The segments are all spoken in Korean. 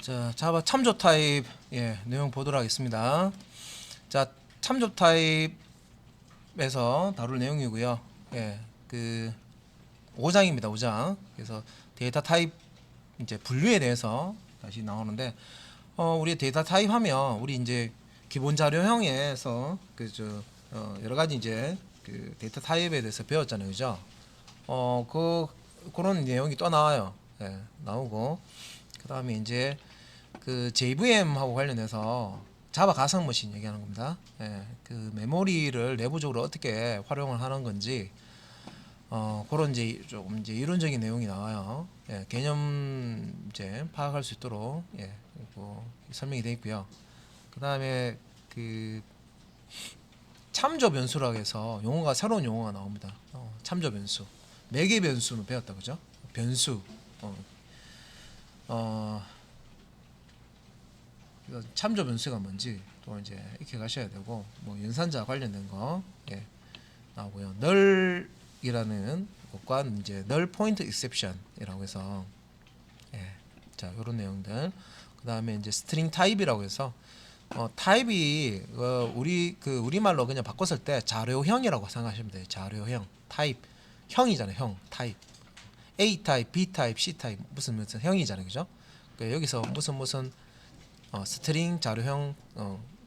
자, 자바 참조 타입 내용 보도록 하겠습니다. 자, 참조 타입에서 다룰 내용이고요. 그 5장입니다. 5장. 그래서 데이터 타입 이제 분류에 대해서 다시 나오는데 우리 데이터 타입 하면 우리 이제 기본 자료형에서 여러 가지 이제 그 데이터 타입에 대해서 배웠잖아요. 그죠? 그런 내용이 또 나와요. 나오고 그다음에 이제 그 JVM하고 관련해서 자바 가상 머신 얘기하는 겁니다. 그 메모리를 내부적으로 어떻게 활용을 하는 건지 그런 이제 조금 이제 이론적인 내용이 나와요. 개념 이제 파악할 수 있도록 설명이 되어 있고요. 그다음에 그 참조 변수라고 해서 용어가 새로운 용어가 나옵니다. 참조 변수, 매개 변수는 배웠다 그죠? 변수. 참조 변수가 뭔지 또 이제 익혀 가셔야 되고 뭐 연산자 관련된 거 나오고요. 널이라는 것과 이제 널 포인트 익셉션이라고 해서 자 이런 내용들. 그다음에 이제 스트링 타입이라고 해서 타입이 우리말로 그냥 바꿨을 때 자료형이라고 생각하시면 돼요. 자료형 타입 형이잖아요. 형 타입 A 타입, B 타입, C 타입 무슨 형이잖아요. 그죠? 여기서 무슨 스트링 자료형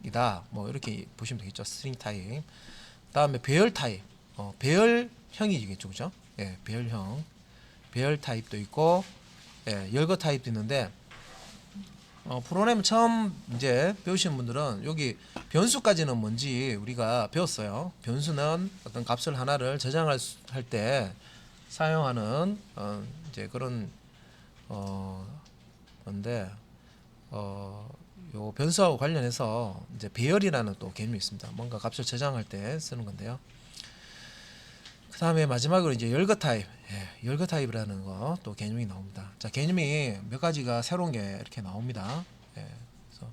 이다 뭐 이렇게 보시면 되겠죠. 스트링 타입. 다음에 배열 타입 배열형이겠죠. 그죠? 배열형 배열 타입도 있고 열거 타입도 있는데 프로그램 처음 이제 배우시는 분들은 여기 변수까지는 뭔지 우리가 배웠어요. 변수는 어떤 값을 하나를 저장할 때 사용하는 이제 그런 건데 요 변수하고 관련해서 이제 배열이라는 또 개념이 있습니다. 뭔가 값을 저장할 때 쓰는 건데요. 그 다음에 마지막으로 이제 열거 타입, 열거 타입이라는 거 또 개념이 나옵니다. 자, 개념이 몇 가지가 새로운 게 이렇게 나옵니다. 그래서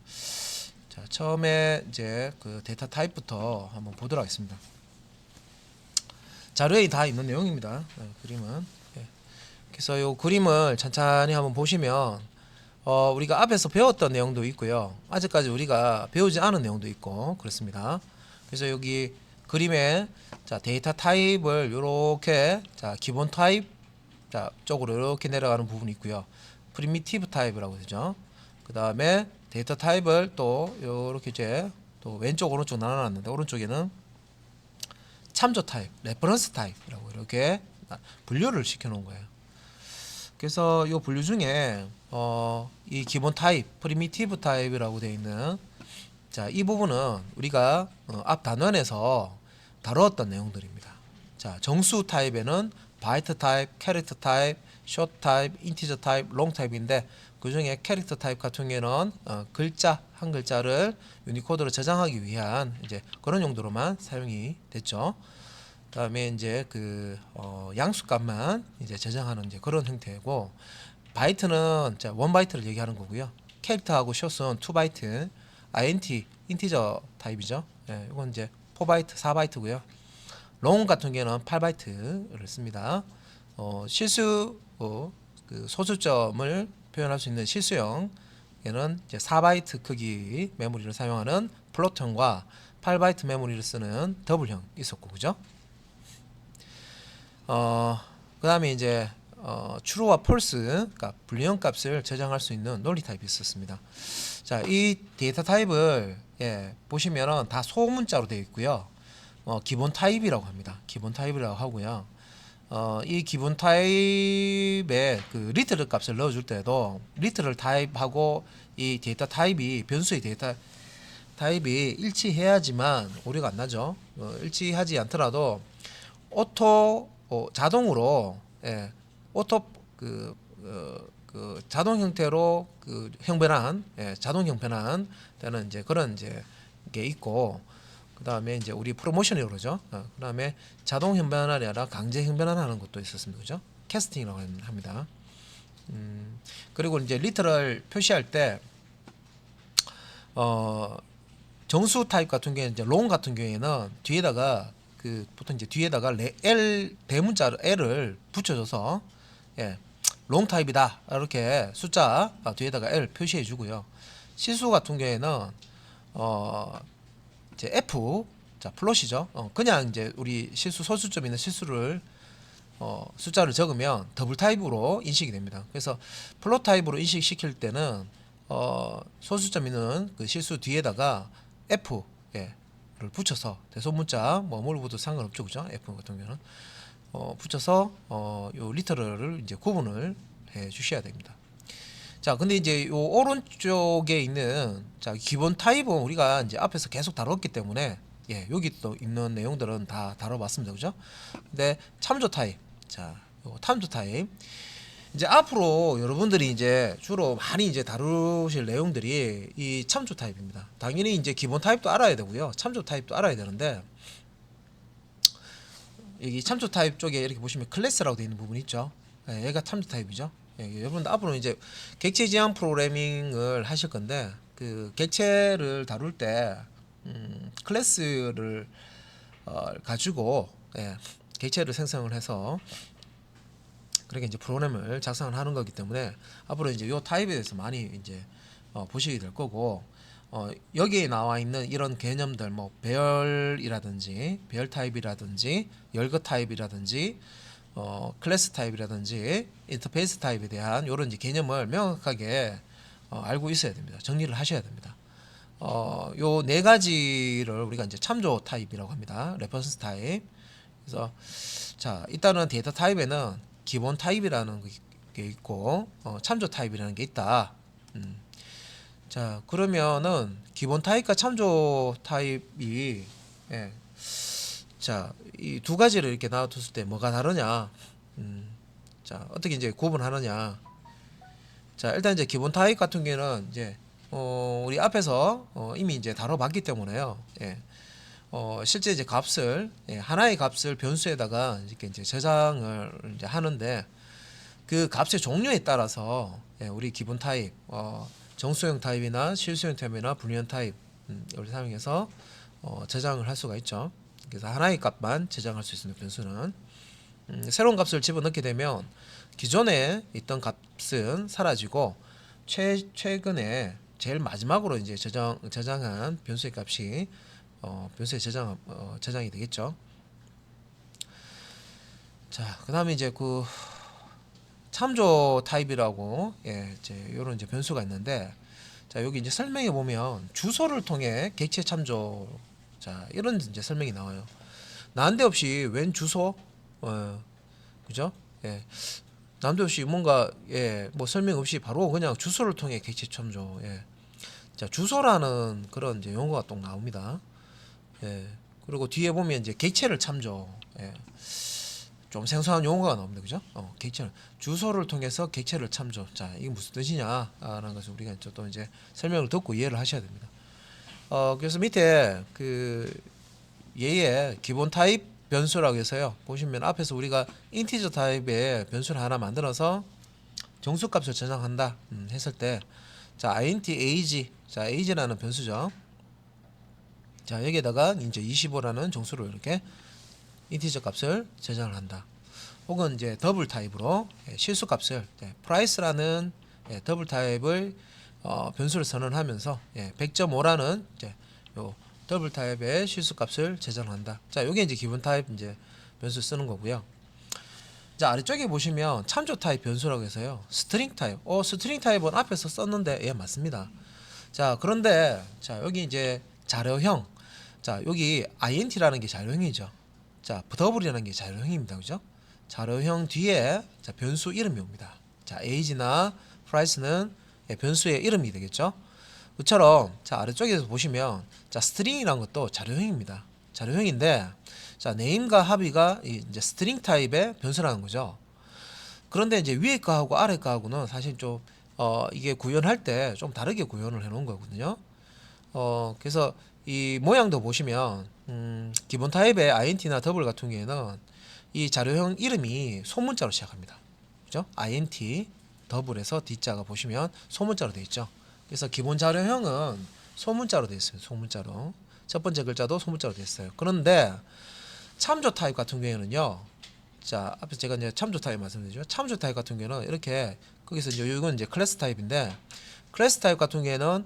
자, 처음에 이제 그 데이터 타입부터 한번 보도록 하겠습니다. 자료에 다 있는 내용입니다. 그림은. 그래서 이 그림을 천천히 한번 보시면 우리가 앞에서 배웠던 내용도 있고요. 아직까지 우리가 배우지 않은 내용도 있고 그렇습니다. 그래서 여기 그림에 자 데이터 타입을 이렇게 자 기본 타입 자 쪽으로 이렇게 내려가는 부분이 있고요. 프리미티브 타입이라고 되죠. 그 다음에 데이터 타입을 또 이렇게 이제 또 왼쪽 오른쪽 나눠놨는데 오른쪽에는 참조 타입, 레퍼런스 타입이라고 이렇게 분류를 시켜놓은 거예요. 그래서 이 분류 중에 이 기본 타입, 프리미티브 타입이라고 되어 있는 자, 이 부분은 우리가 앞 단원에서 다루었던 내용들입니다. 자, 정수 타입에는 바이트 타입, 캐릭터 타입, 숏 타입, 인티저 타입, 롱 타입인데 그 중에 캐릭터 타입 같은 경우에는 글자 한 글자를 유니코드로 저장하기 위한 이제 그런 용도로만 사용이 됐죠. 그다음에 이제 그 양수값만 이제 저장하는 이제 그런 형태고 바이트는 자 1바이트를 얘기하는 거고요. 캐릭터하고 숏은 2바이트, int 인티저 타입이죠. 이건 이제 4바이트, 4바이트고요. 롱 같은 경우는 8바이트를 씁니다. 실수 그 소수점을 표현할 수 있는 실수형 얘는 이제 4바이트 크기 메모리를 사용하는 플로트형과 8바이트 메모리를 쓰는 더블형 있었고 그죠? 그 다음에 이제 true와 false 그러니까 불리형 값을 저장할 수 있는 논리 타입이 있었습니다. 자, 이 데이터 타입을 보시면은 다 소문자로 되어 있고요. 기본 타입이라고 합니다. 기본 타입이라고 하고요. 이 기본 타입에 그 리트럴 값을 넣어줄 때도 리트럴 타입하고 이 데이터 타입이 변수의 데이터 타입이 일치해야지만 오류가 안 나죠. 일치하지 않더라도 오토 자동으로 오토 그 자동 형태로 그 형변한 자동 형변한 되는 이제 그런 이제 게 있고 그 다음에 이제 우리 프로모션이라고 그러죠. 그 다음에 자동 형변환이 아니라 강제 형변환하는 것도 있었습니다. 그죠? 캐스팅이라고 합니다. 그리고 이제 리터럴 표시할 때 정수 타입 같은 경우에 이제 롱 같은 경우에는 뒤에다가 보통 이제 뒤에다가 L 대문자 L을 붙여줘서 롱 타입이다 이렇게 숫자 뒤에다가 L 표시해 주고요. 실수 같은 경우에는 이제 F 자 플롯이죠. 그냥 이제 우리 실수 소수점 있는 실수를 숫자를 적으면 더블 타입으로 인식이 됩니다. 그래서 플롯 타입으로 인식시킬 때는 소수점 있는 그 실수 뒤에다가 F 를 붙여서 대소문자 뭘 붙어도 상관없죠, 그죠? F 같은 경우는 붙여서 요 리터럴을 이제 구분을 해 주셔야 됩니다. 자, 근데 이제 요 오른쪽에 있는 자 기본 타입은 우리가 이제 앞에서 계속 다뤘기 때문에 여기 또 있는 내용들은 다 다뤄봤습니다, 그죠? 근데 참조 타입, 자, 요 참조 타입 이제 앞으로 여러분들이 이제 주로 많이 이제 다루실 내용들이 이 참조 타입입니다. 당연히 이제 기본 타입도 알아야 되고요, 참조 타입도 알아야 되는데 여기 참조 타입 쪽에 이렇게 보시면 클래스라고 되어 있는 부분이 있죠. 얘가 참조 타입이죠. 여러분들 앞으로 이제 객체 지향 프로그래밍을 하실 건데 그 객체를 다룰 때 클래스를 가지고 객체를 생성을 해서 그렇게 이제 프로그램을 작성을 하는 거기 때문에 앞으로 이제 요 타입에 대해서 많이 이제 보시게 될 거고 여기에 나와 있는 이런 개념들 뭐 배열이라든지 배열 타입이라든지 열거 타입이라든지 클래스 타입이라든지 인터페이스 타입에 대한 이런 이제 개념을 명확하게 알고 있어야 됩니다. 정리를 하셔야 됩니다. 요 네 가지를 우리가 이제 참조 타입이라고 합니다. 레퍼런스 타입. 그래서 자, 일단은 데이터 타입에는 기본 타입이라는 게 있고 참조 타입이라는 게 있다. 자, 그러면은 기본 타입과 참조 타입이 자, 이 두 가지를 이렇게 놔뒀을 때 뭐가 다르냐? 자, 어떻게 이제 구분하느냐? 자, 일단 이제 기본 타입 같은 경우는 이제 우리 앞에서 이미 이제 다뤄봤기 때문에요. 실제 이제 값을 하나의 값을 변수에다가 이렇게 이제 저장을 이제 하는데 그 값의 종류에 따라서 우리 기본 타입, 정수형 타입이나 실수형 타입이나 불리한 타입 을 사용해서 저장을 할 수가 있죠. 그래서 하나의 값만 저장할 수 있는 변수는 새로운 값을 집어넣게 되면 기존에 있던 값은 사라지고 최근에 제일 마지막으로 이제 저장한 변수의 값이 변수에 저장이 되겠죠. 자, 그다음에 이제 그 참조 타입이라고 이제 요런 이제 변수가 있는데 자, 여기 이제 설명해 보면 주소를 통해 객체 참조 자, 이런 이제 설명이 나와요. 난데없이 웬 주소? 그죠? 난데없이 뭔가 뭐 설명 없이 바로 그냥 주소를 통해 객체 참조. 자, 주소라는 그런 이제 용어가 또 나옵니다. 그리고 뒤에 보면 이제 객체를 참조. 좀 생소한 용어가 나옵니다, 그죠? 객체를 주소를 통해서 객체를 참조. 자, 이게 무슨 뜻이냐라는 것을 우리가 또 이제 설명을 듣고 이해를 하셔야 됩니다. 그래서 밑에 그 얘의 기본 타입 변수라고 해서요. 보시면 앞에서 우리가 인티저 타입의 변수를 하나 만들어서 정수값을 저장한다 했을 때, 자, int age, 자, age라는 변수죠. 자, 여기에다가 이제 25라는 정수로 이렇게 인티저 값을 저장을 한다. 혹은 이제 더블 타입으로 실수 값을 price라는 더블 타입을 변수를 선언하면서 100.5라는 이제 요 더블 타입의 실수 값을 저장한다. 자, 요게 이제 기본 타입 이제 변수 쓰는 거고요. 자, 아래쪽에 보시면 참조 타입 변수라고 해서요. 스트링 타입. 스트링 타입은 앞에서 썼는데 맞습니다. 자, 그런데 자, 여기 이제 자료형. 자, 여기 int라는 게 자료형이죠. 자, 더블이라는 게 자료형입니다. 그죠? 자료형 뒤에 자, 변수 이름이 옵니다. 자, age나 price는 변수의 이름이 되겠죠. 그처럼 자, 아래쪽에서 보시면 자, 스트링이라는 것도 자료형입니다. 자료형인데 자, name과 합의가 이제 스트링 타입의 변수라는 거죠. 그런데 이제 위에 거하고 아래 거하고는 사실 좀 이게 구현할 때 좀 다르게 구현을 해 놓은 거거든요. 그래서 이 모양도 보시면 기본 타입의 int나 더블 같은 경우에는 이 자료형 이름이 소문자로 시작합니다. 그죠? int 더블에서 D자가 보시면 소문자로 되어 있죠. 그래서 기본 자료형은 소문자로 되어 있어요. 소문자로. 첫 번째 글자도 소문자로 되어 있어요. 그런데 참조 타입 같은 경우에는요. 자, 앞에 제가 이제 참조 타입 말씀드리죠. 참조 타입 같은 경우는 이렇게 거기서 이제 이건 이제 클래스 타입인데 클래스 타입 같은 경우에는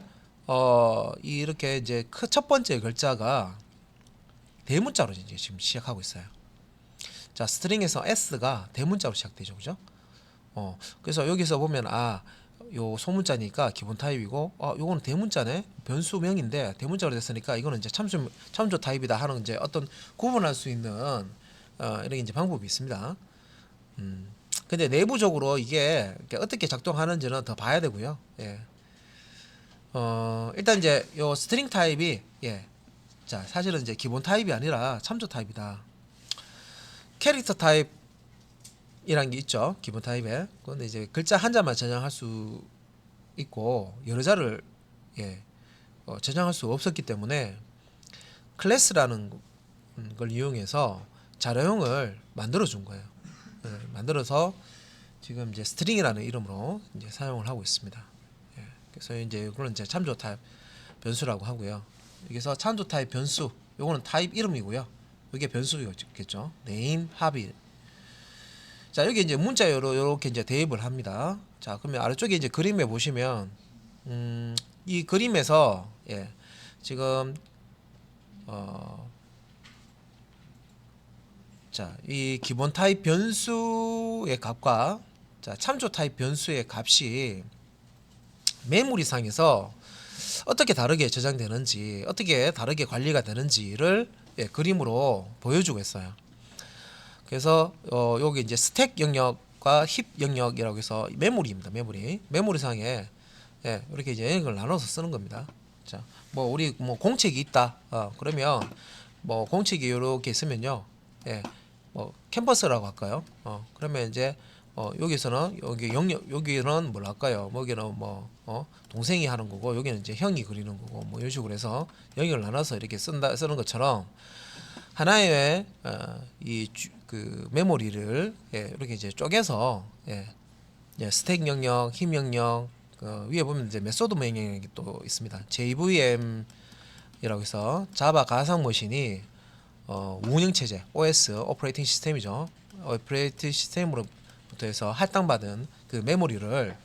이렇게 이제 첫 번째 글자가 대문자로 이제 지금 시작하고 있어요. 자, 스트링에서 S가 대문자로 시작되죠, 그죠? 그래서 여기서 보면 요 소문자니까 기본 타입이고, 요거는 대문자네, 변수명인데 대문자로 됐으니까 이거는 이제 참조 타입이다 하는 이제 어떤 구분할 수 있는 이런 이제 방법이 있습니다. 근데 내부적으로 이게 어떻게 작동하는지는 더 봐야 되고요. 예. 일단 이제 요 스트링 타입이 자, 사실은 이제 기본 타입이 아니라 참조 타입이다. 캐릭터 타입이란 게 있죠. 기본 타입에. 그런데 이제 글자 한 자만 저장할 수 있고 여러 자를 저장할 수 없었기 때문에 클래스라는 걸 이용해서 자료형을 만들어 준 거예요. 만들어서 지금 이제 스트링이라는 이름으로 이제 사용을 하고 있습니다. 그래서 이제 이거는 이제 참조 타입 변수라고 하고요. 여기서 참조 타입 변수, 요거는 타입 이름이고요. 이게 변수겠죠. 네임, 합의. 자, 여기 이제 문자로 이렇게 이제 대입을 합니다. 자, 그러면 아래쪽에 이제 그림에 보시면 이 그림에서 지금 자, 이 기본 타입 변수의 값과 자, 참조 타입 변수의 값이 메모리상에서 어떻게 다르게 저장되는지, 어떻게 다르게 관리가 되는지를 그림으로 보여주고 있어요. 그래서 여기 이제 스택 영역과 힙 영역이라고 해서 메모리입니다. 메모리상에 이렇게 이제 영역을 나눠서 쓰는 겁니다. 자, 뭐 우리 뭐 공책이 있다. 그러면 뭐 공책이 이렇게 있으면요. 뭐 캔버스라고 할까요? 그러면 이제 여기서는 여기 영역, 여기는 뭘 할까요? 여기는 뭐 동생이 하는 거고, 여기는 이제 형이 그리는 거고, 뭐 이런 식으로 해서 영역을 나눠서 이렇게 쓰는 것처럼 하나의 그 메모리를 이렇게 이제 쪼개서 스택 영역, 힙 영역, 위에 보면 이제 메소드 명령이 또 있습니다. JVM이라고 해서 자바 가상 머신이 운영 체제, OS 오퍼레이팅 시스템이죠. 오퍼레이팅 시스템으로부터 해서 할당받은 그 메모리를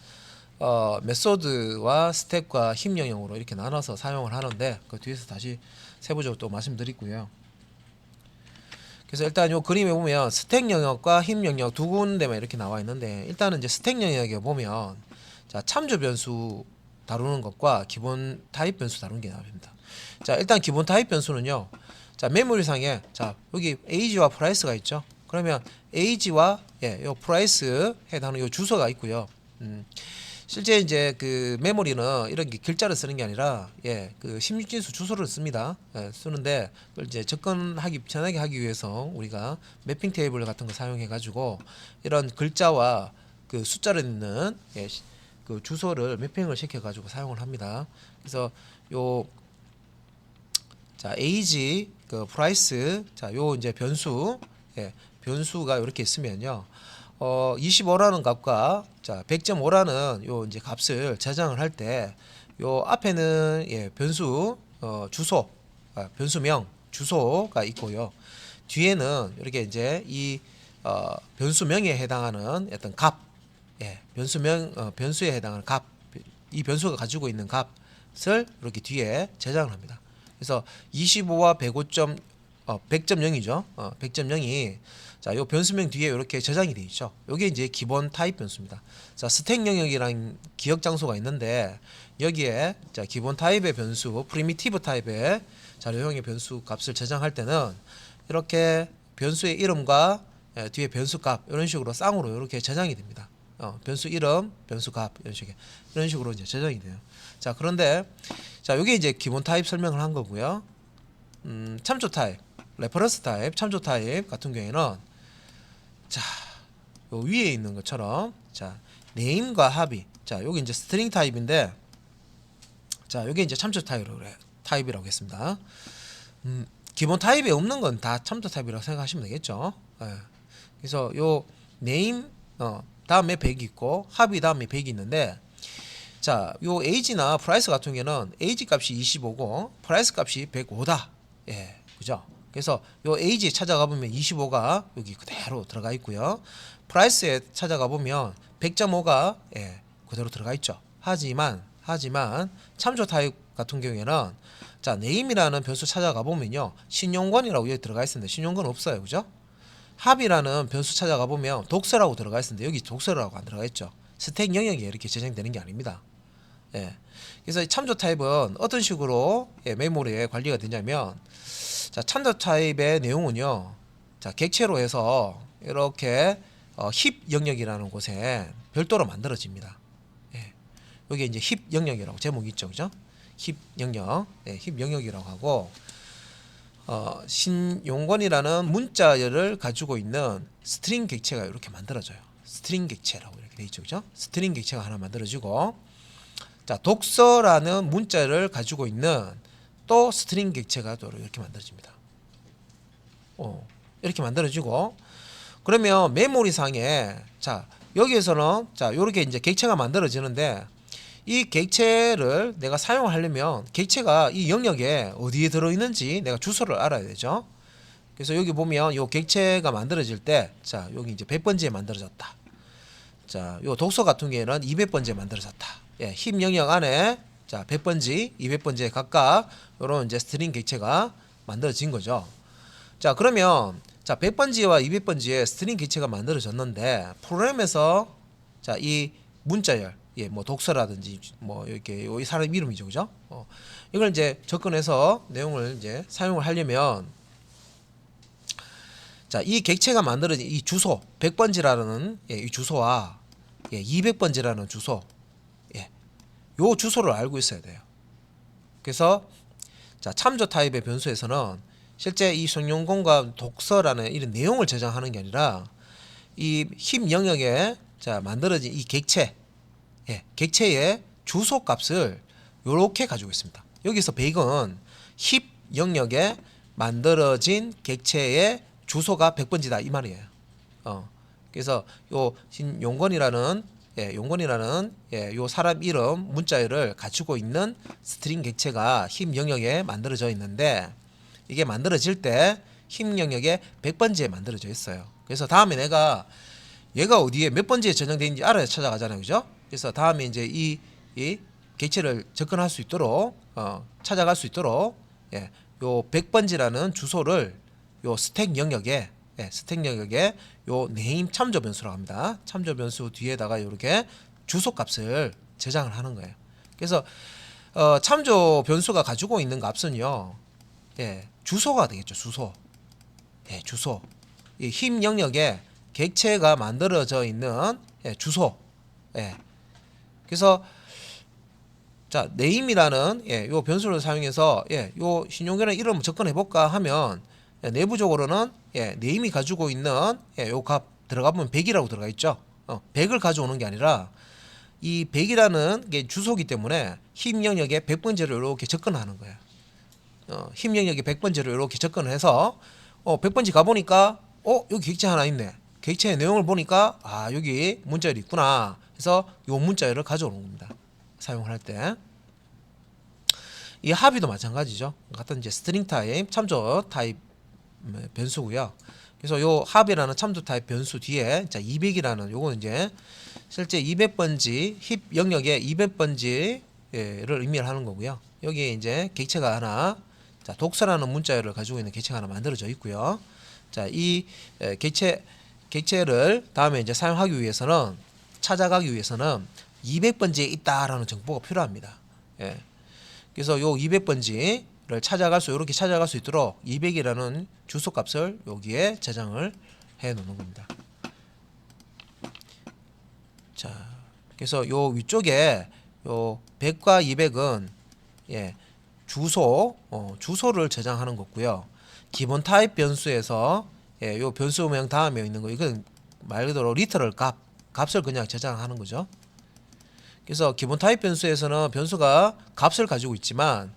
메소드와 스택과 힙 영역으로 이렇게 나눠서 사용을 하는데 그 뒤에서 다시 세부적으로 또 말씀드리고요. 그래서 일단 요 그림에 보면 스택 영역과 힙 영역 두 군데만 이렇게 나와 있는데, 일단은 이제 스택 영역에 보면 자, 참조 변수 다루는 것과 기본 타입 변수 다루는 게 나옵니다. 자, 일단 기본 타입 변수는요. 자, 메모리상에 자, 여기 age와 price가 있죠. 그러면 age와 요 price 해당하는 요 주소가 있고요. 실제 이제 그 메모리는 이런 게 글자를 쓰는 게 아니라 그 16진수 주소를 씁니다. 쓰는데 그걸 이제 편하게 하기 위해서 우리가 매핑 테이블 같은 거 사용해 가지고 이런 글자와 그 숫자를 있는 그 주소를 매핑을 시켜 가지고 사용을 합니다. 그래서 요 자, age 그 price 자, 요 이제 변수 변수가 이렇게 있으면요. 25라는 값과 자 100.5라는 요 이제 값을 저장을 할 때 요 앞에는 변수 주소 변수명 주소가 있고요. 뒤에는 이렇게 이제 이 변수명에 해당하는 어떤 값 변수명 변수에 해당하는 값, 이 변수가 가지고 있는 값을 이렇게 뒤에 저장을 합니다. 그래서 25와 100.0이죠. 100.0이 자, 요 변수명 뒤에 이렇게 저장이 되어 있죠. 요게 이제 기본 타입 변수입니다. 자, 스택 영역이랑 기억 장소가 있는데 여기에 자, 기본 타입의 변수, 프리미티브 타입의 자료형의 변수 값을 저장할 때는 이렇게 변수의 이름과 뒤에 변수 값 이런 식으로 쌍으로 이렇게 저장이 됩니다. 변수 이름, 변수 값 이런 식으로 이제 저장이 돼요. 자, 그런데 자, 요게 이제 기본 타입 설명을 한 거고요. 참조 타입, 레퍼런스 타입, 참조 타입 같은 경우에는 자, 요 위에 있는 것처럼 자, 네임과 합의. 자, 여기 이제 스트링 타입인데 자, 요게 이제 참조 타입이라고 했습니다. 기본 타입에 없는 건 다 참조 타입이라고 생각하시면 되겠죠. 그래서 요 네임 다음에 100이 있고 합의 다음에 100이 있는데 자, 요 age나 price 같은 경우는 age 값이 25고 price 값이 105다. 그죠? 그래서 요 에이지에 찾아가 보면 25가 여기 그대로 들어가 있고요. 프라이스에 찾아가 보면 100.5가 그대로 들어가 있죠. 하지만 참조 타입 같은 경우에는 자, 네임이라는 변수 찾아가 보면요. 신용권이라고 여기 들어가 있습니다. 신용권 없어요. 그죠? 합이라는 변수 찾아가 보면 독서라고 들어가 있는데 여기 독서라고 안 들어가 있죠. 스택 영역에 이렇게 저장되는 게 아닙니다. 예. 그래서 참조 타입은 어떤 식으로 메모리에 관리가 되냐면 자, 참조 타입의 내용은요. 자, 객체로 해서 이렇게 힙 영역이라는 곳에 별도로 만들어집니다. 예. 여기 이제 힙 영역이라고 제목이 있죠. 그죠? 힙 영역. 힙 영역이라고 하고 신용권이라는 문자열을 가지고 있는 스트링 객체가 이렇게 만들어져요. 스트링 객체라고 이렇게 돼 있죠. 그죠? 스트링 객체가 하나 만들어지고 자, 독서라는 문자를 가지고 있는 또 스트링 객체가 또 이렇게 만들어집니다. 이렇게 만들어지고 그러면 메모리 상에 자, 여기에서는 자, 요렇게 이제 객체가 만들어지는데 이 객체를 내가 사용하려면 객체가 이 영역에 어디에 들어있는지 내가 주소를 알아야 되죠. 그래서 여기 보면 요 객체가 만들어질 때 자, 여기 이제 100번지에 만들어졌다. 자, 요 독서 같은 경우에는 200번지에 만들어졌다. 예, 힙 영역 안에 자, 100번지, 200번지에 각각 요런 이제 스트링 객체가 만들어진 거죠. 자, 그러면 자, 100번지와 200번지에 스트링 객체가 만들어졌는데 프로그램에서 자, 이 문자열 뭐 독서라든지 뭐 이렇게 이 사람 이름이죠, 그죠? 이걸 이제 접근해서 내용을 이제 사용을 하려면 자, 이 객체가 만들어진 이 주소 100번지라는 이 주소와 200번지라는 주소 요 주소를 알고 있어야 돼요. 그래서 자, 참조 타입의 변수에서는 실제 이 신용권과 독서라는 이런 내용을 저장하는 게 아니라 이 힙 영역에 자, 만들어진 이 객체 객체의 주소 값을 요렇게 가지고 있습니다. 여기서 100은 힙 영역에 만들어진 객체의 주소가 100번지다 이 말이에요. 그래서 요 용건이라는 요 사람 이름 문자열을 가지고 있는 스트링 객체가 힙 영역에 만들어져 있는데 이게 만들어질 때 힙 영역에 100번지에 만들어져 있어요. 그래서 다음에 내가 얘가 어디에 몇 번지에 저장되어 있는지 알아야 찾아가잖아요. 그죠? 그래서 다음에 이제 이 객체를 접근할 수 있도록 찾아갈 수 있도록 요 100번지라는 주소를 요 스택 영역에 요 네임 참조 변수라고 합니다. 참조 변수 뒤에다가 이렇게 주소 값을 저장을 하는 거예요. 그래서 참조 변수가 가지고 있는 값은요. 주소가 되겠죠. 주소. 주소. 이 힙 영역에 객체가 만들어져 있는 주소. 그래서 자, 네임이라는 요 변수를 사용해서 요 신용권의 이름을 접근해 볼까 하면 내부적으로는 네임이 가지고 있는 요 값 들어가 보면 100이라고 들어가 있죠. 100을 가져오는 게 아니라 이 100이라는 게 주소기 때문에 힙 영역에 100번지를 이렇게 접근하는 거예요. 힙 영역에 100번지를 이렇게 접근을 해서 100번지 가 보니까 여기 객체 하나 있네. 객체의 내용을 보니까 여기 문자열이 있구나. 그래서 요 문자열을 가져오는 겁니다. 사용을 할 때. 이 합의도 마찬가지죠. 같은 이제 스트링 타입, 참조 타입 변수고요. 그래서 요 합이라는 참조 타입 변수 뒤에 자, 200이라는 요거는 이제 실제 200번지 힙 영역에 200번지를 의미를 하는 거고요. 여기에 이제 객체가 하나 자, 독서라는 문자열을 가지고 있는 객체가 하나 만들어져 있고요. 자, 이 객체를 다음에 이제 사용하기 위해서는 찾아가기 위해서는 200번지에 있다라는 정보가 필요합니다. 그래서 요 200번지를 이렇게 찾아갈 수 있도록 200이라는 주소 값을 여기에 저장을 해 놓는 겁니다. 자, 그래서 요 위쪽에 요 100과 200은 주소를 저장하는 거고요. 기본 타입 변수에서 요 변수명 다음에 있는 거 이건 말 그대로 리터럴 값을 그냥 저장하는 거죠. 그래서 기본 타입 변수에서는 변수가 값을 가지고 있지만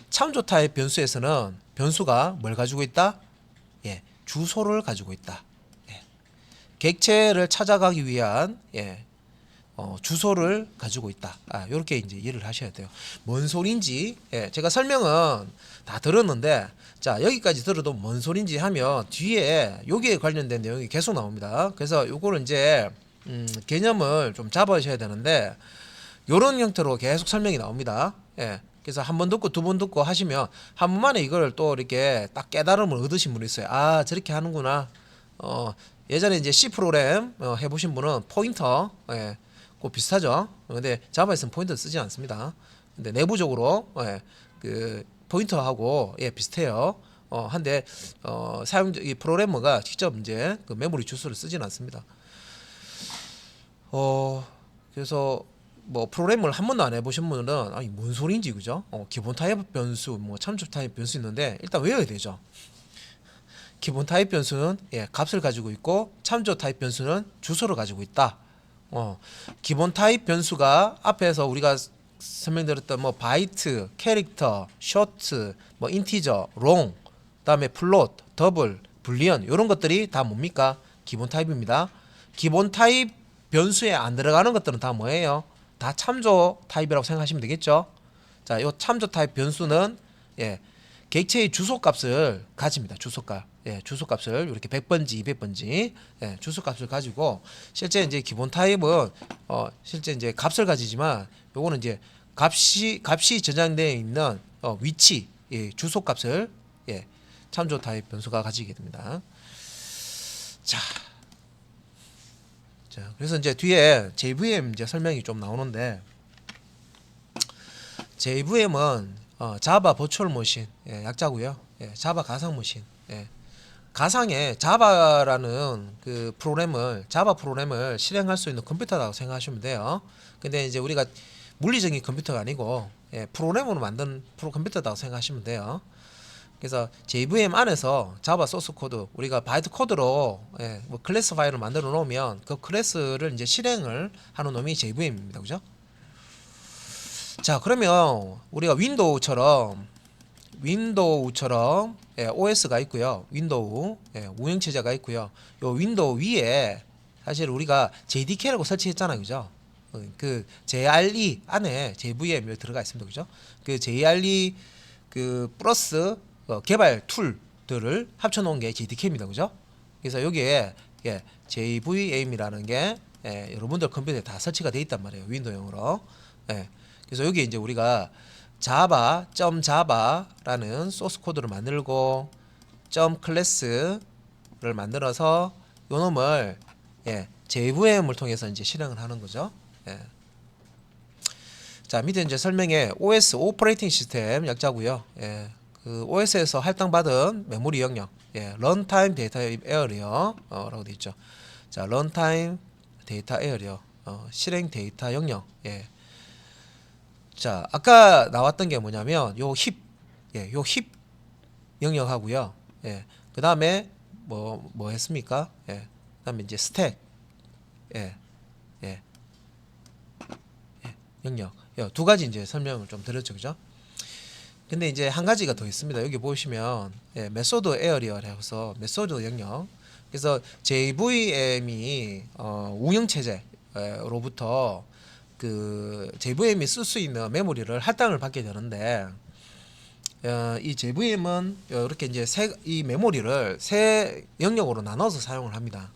참조 타입 변수에서는 변수가 뭘 가지고 있다? 주소를 가지고 있다. 객체를 찾아가기 위한 주소를 가지고 있다. 이렇게 이제 이해를 하셔야 돼요. 뭔 소린지 제가 설명은 다 들었는데 자 여기까지 들어도 뭔 소린지 하면 뒤에 여기에 관련된 내용이 계속 나옵니다. 그래서 요거를 이제 개념을 좀 잡으셔야 되는데 요런 형태로 계속 설명이 나옵니다. 그래서 한 번 듣고 두 번 듣고 하시면 한 번만에 이걸 또 이렇게 딱 깨달음을 얻으신 분이 있어요. 저렇게 하는구나. 예전에 이제 C 프로그램 해보신 분은 포인터 그 비슷하죠. 근데 자바에서는 포인터 쓰지 않습니다. 근데 내부적으로 그 포인터하고 비슷해요. 한데 이 프로그래머가 직접 이제 그 메모리 주소를 쓰지는 않습니다. 그래서 뭐 프로그램을 한 번도 안 해보신 분은 아니 뭔 소리인지 그죠? 기본 타입 변수, 뭐 참조 타입 변수 있는데 일단 외워야 되죠. 기본 타입 변수는 값을 가지고 있고 참조 타입 변수는 주소를 가지고 있다. 기본 타입 변수가 앞에서 우리가 설명드렸던 뭐 바이트, 캐릭터, 쇼트, 뭐 인티저, 롱, 그다음에 플롯, 더블, 불리언 이런 것들이 다 뭡니까? 기본 타입입니다. 기본 타입 변수에 안 들어가는 것들은 다 뭐예요? 다 참조 타입이라고 생각하시면 되겠죠. 자, 요 참조 타입 변수는 객체의 주소값을 가집니다. 주소값. 주소값을 이렇게 100번지, 200번지 주소값을 가지고 실제 이제 기본 타입은 실제 이제 값을 가지지만 요거는 이제 값이 저장되어 있는 위치, 주소값을 참조 타입 변수가 가지게 됩니다. 자, 그래서 이제 뒤에 JVM 이제 설명이 좀 나오는데 JVM은 자바 버추얼 머신 약자고요. 자바 가상 머신. 가상의 자바라는 그 자바 프로그램을 실행할 수 있는 컴퓨터라고 생각하시면 돼요. 근데 이제 우리가 물리적인 컴퓨터가 아니고 프로그램으로 만든 컴퓨터라고 생각하시면 돼요. 그래서 JVM 안에서 자바 소스 코드 우리가 바이트 코드로 뭐 클래스 파일을 만들어 놓으면 그 클래스를 이제 실행을 하는 놈이 JVM입니다. 그죠? 자, 그러면 우리가 윈도우처럼 OS가 있고요. 윈도우 운영체제가 있고요. 요 윈도우 위에 사실 우리가 JDK라고 설치했잖아요. 그죠? 그 JRE 안에 JVM이 들어가 있습니다. 그죠? 그 JRE 그 플러스 개발 툴들을 합쳐 놓은 게 JDK입니다. 그죠? 그래서 여기에 JVM이라는 게 여러분들 컴퓨터에 다 설치가 돼 있단 말이에요. 윈도우용으로. 그래서 여기 이제 우리가 java.java라는 소스 코드를 만들고 .class를 만들어서 요 놈을 JVM을 통해서 이제 실행을 하는 거죠. 자, 밑에 이제 설명에 OS 오퍼레이팅 시스템 약자고요. 그 OS에서 할당받은 메모리 영역, 런타임 데이터 에어리어라고 되어 있죠. 자, 런타임 데이터 에어리어, 실행 데이터 영역. 자, 아까 나왔던 게 뭐냐면 요 힙 영역하고요. 그 다음에 뭐 했습니까? 그다음에 이제 스택, 영역. 두 가지 이제 설명을 좀 드렸죠, 그죠? 근데 이제 한 가지가 더 있습니다. 여기 보시면 메소드 에어리어라고 해서 메소드 영역. 그래서 JVM이 운영 체제로부터 그 JVM이 쓸 수 있는 메모리를 할당을 받게 되는데 이 JVM은 이렇게 이제 이 메모리를 세 영역으로 나눠서 사용을 합니다.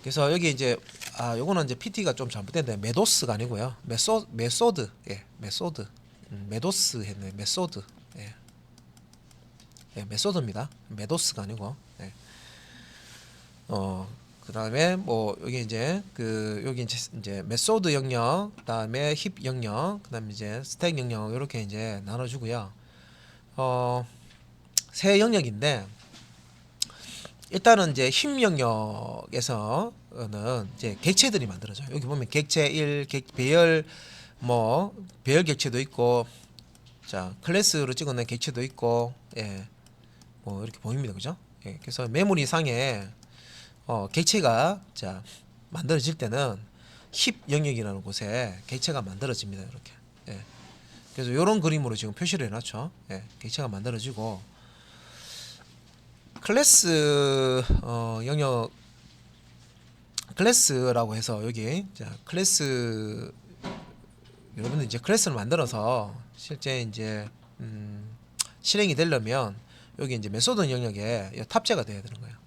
그래서 여기 이제 요거는 이제 PT가 좀 잘못됐는데 메도스가 아니고요. 메소드. 메도스 했네. 메소드. 메소드입니다. 메도스가 아니고. 그다음에 뭐 여기 이제 여기 이제 메소드 영역, 그다음에 힙 영역, 그다음에 이제 스택 영역 이렇게 이제 나눠 주고요. 세 영역인데 일단은 이제 힙 영역에서는 이제 객체들이 만들어져요. 여기 보면 객체 1, 배열 배열 객체도 있고, 자 클래스로 찍어낸 객체도 있고, 뭐 이렇게 보입니다, 그죠? 그래서 메모리 상에 객체가 자 만들어질 때는 힙 영역이라는 곳에 객체가 만들어집니다, 이렇게. 그래서 이런 그림으로 지금 표시를 해놨죠. 객체가 만들어지고. 클래스 영역 클래스라고 해서 여기 자 클래스 여러분들 이제 클래스를 만들어서 실제 이제 실행이 되려면 여기 이제 메소드 영역에 탑재가 돼야 되는 거예요.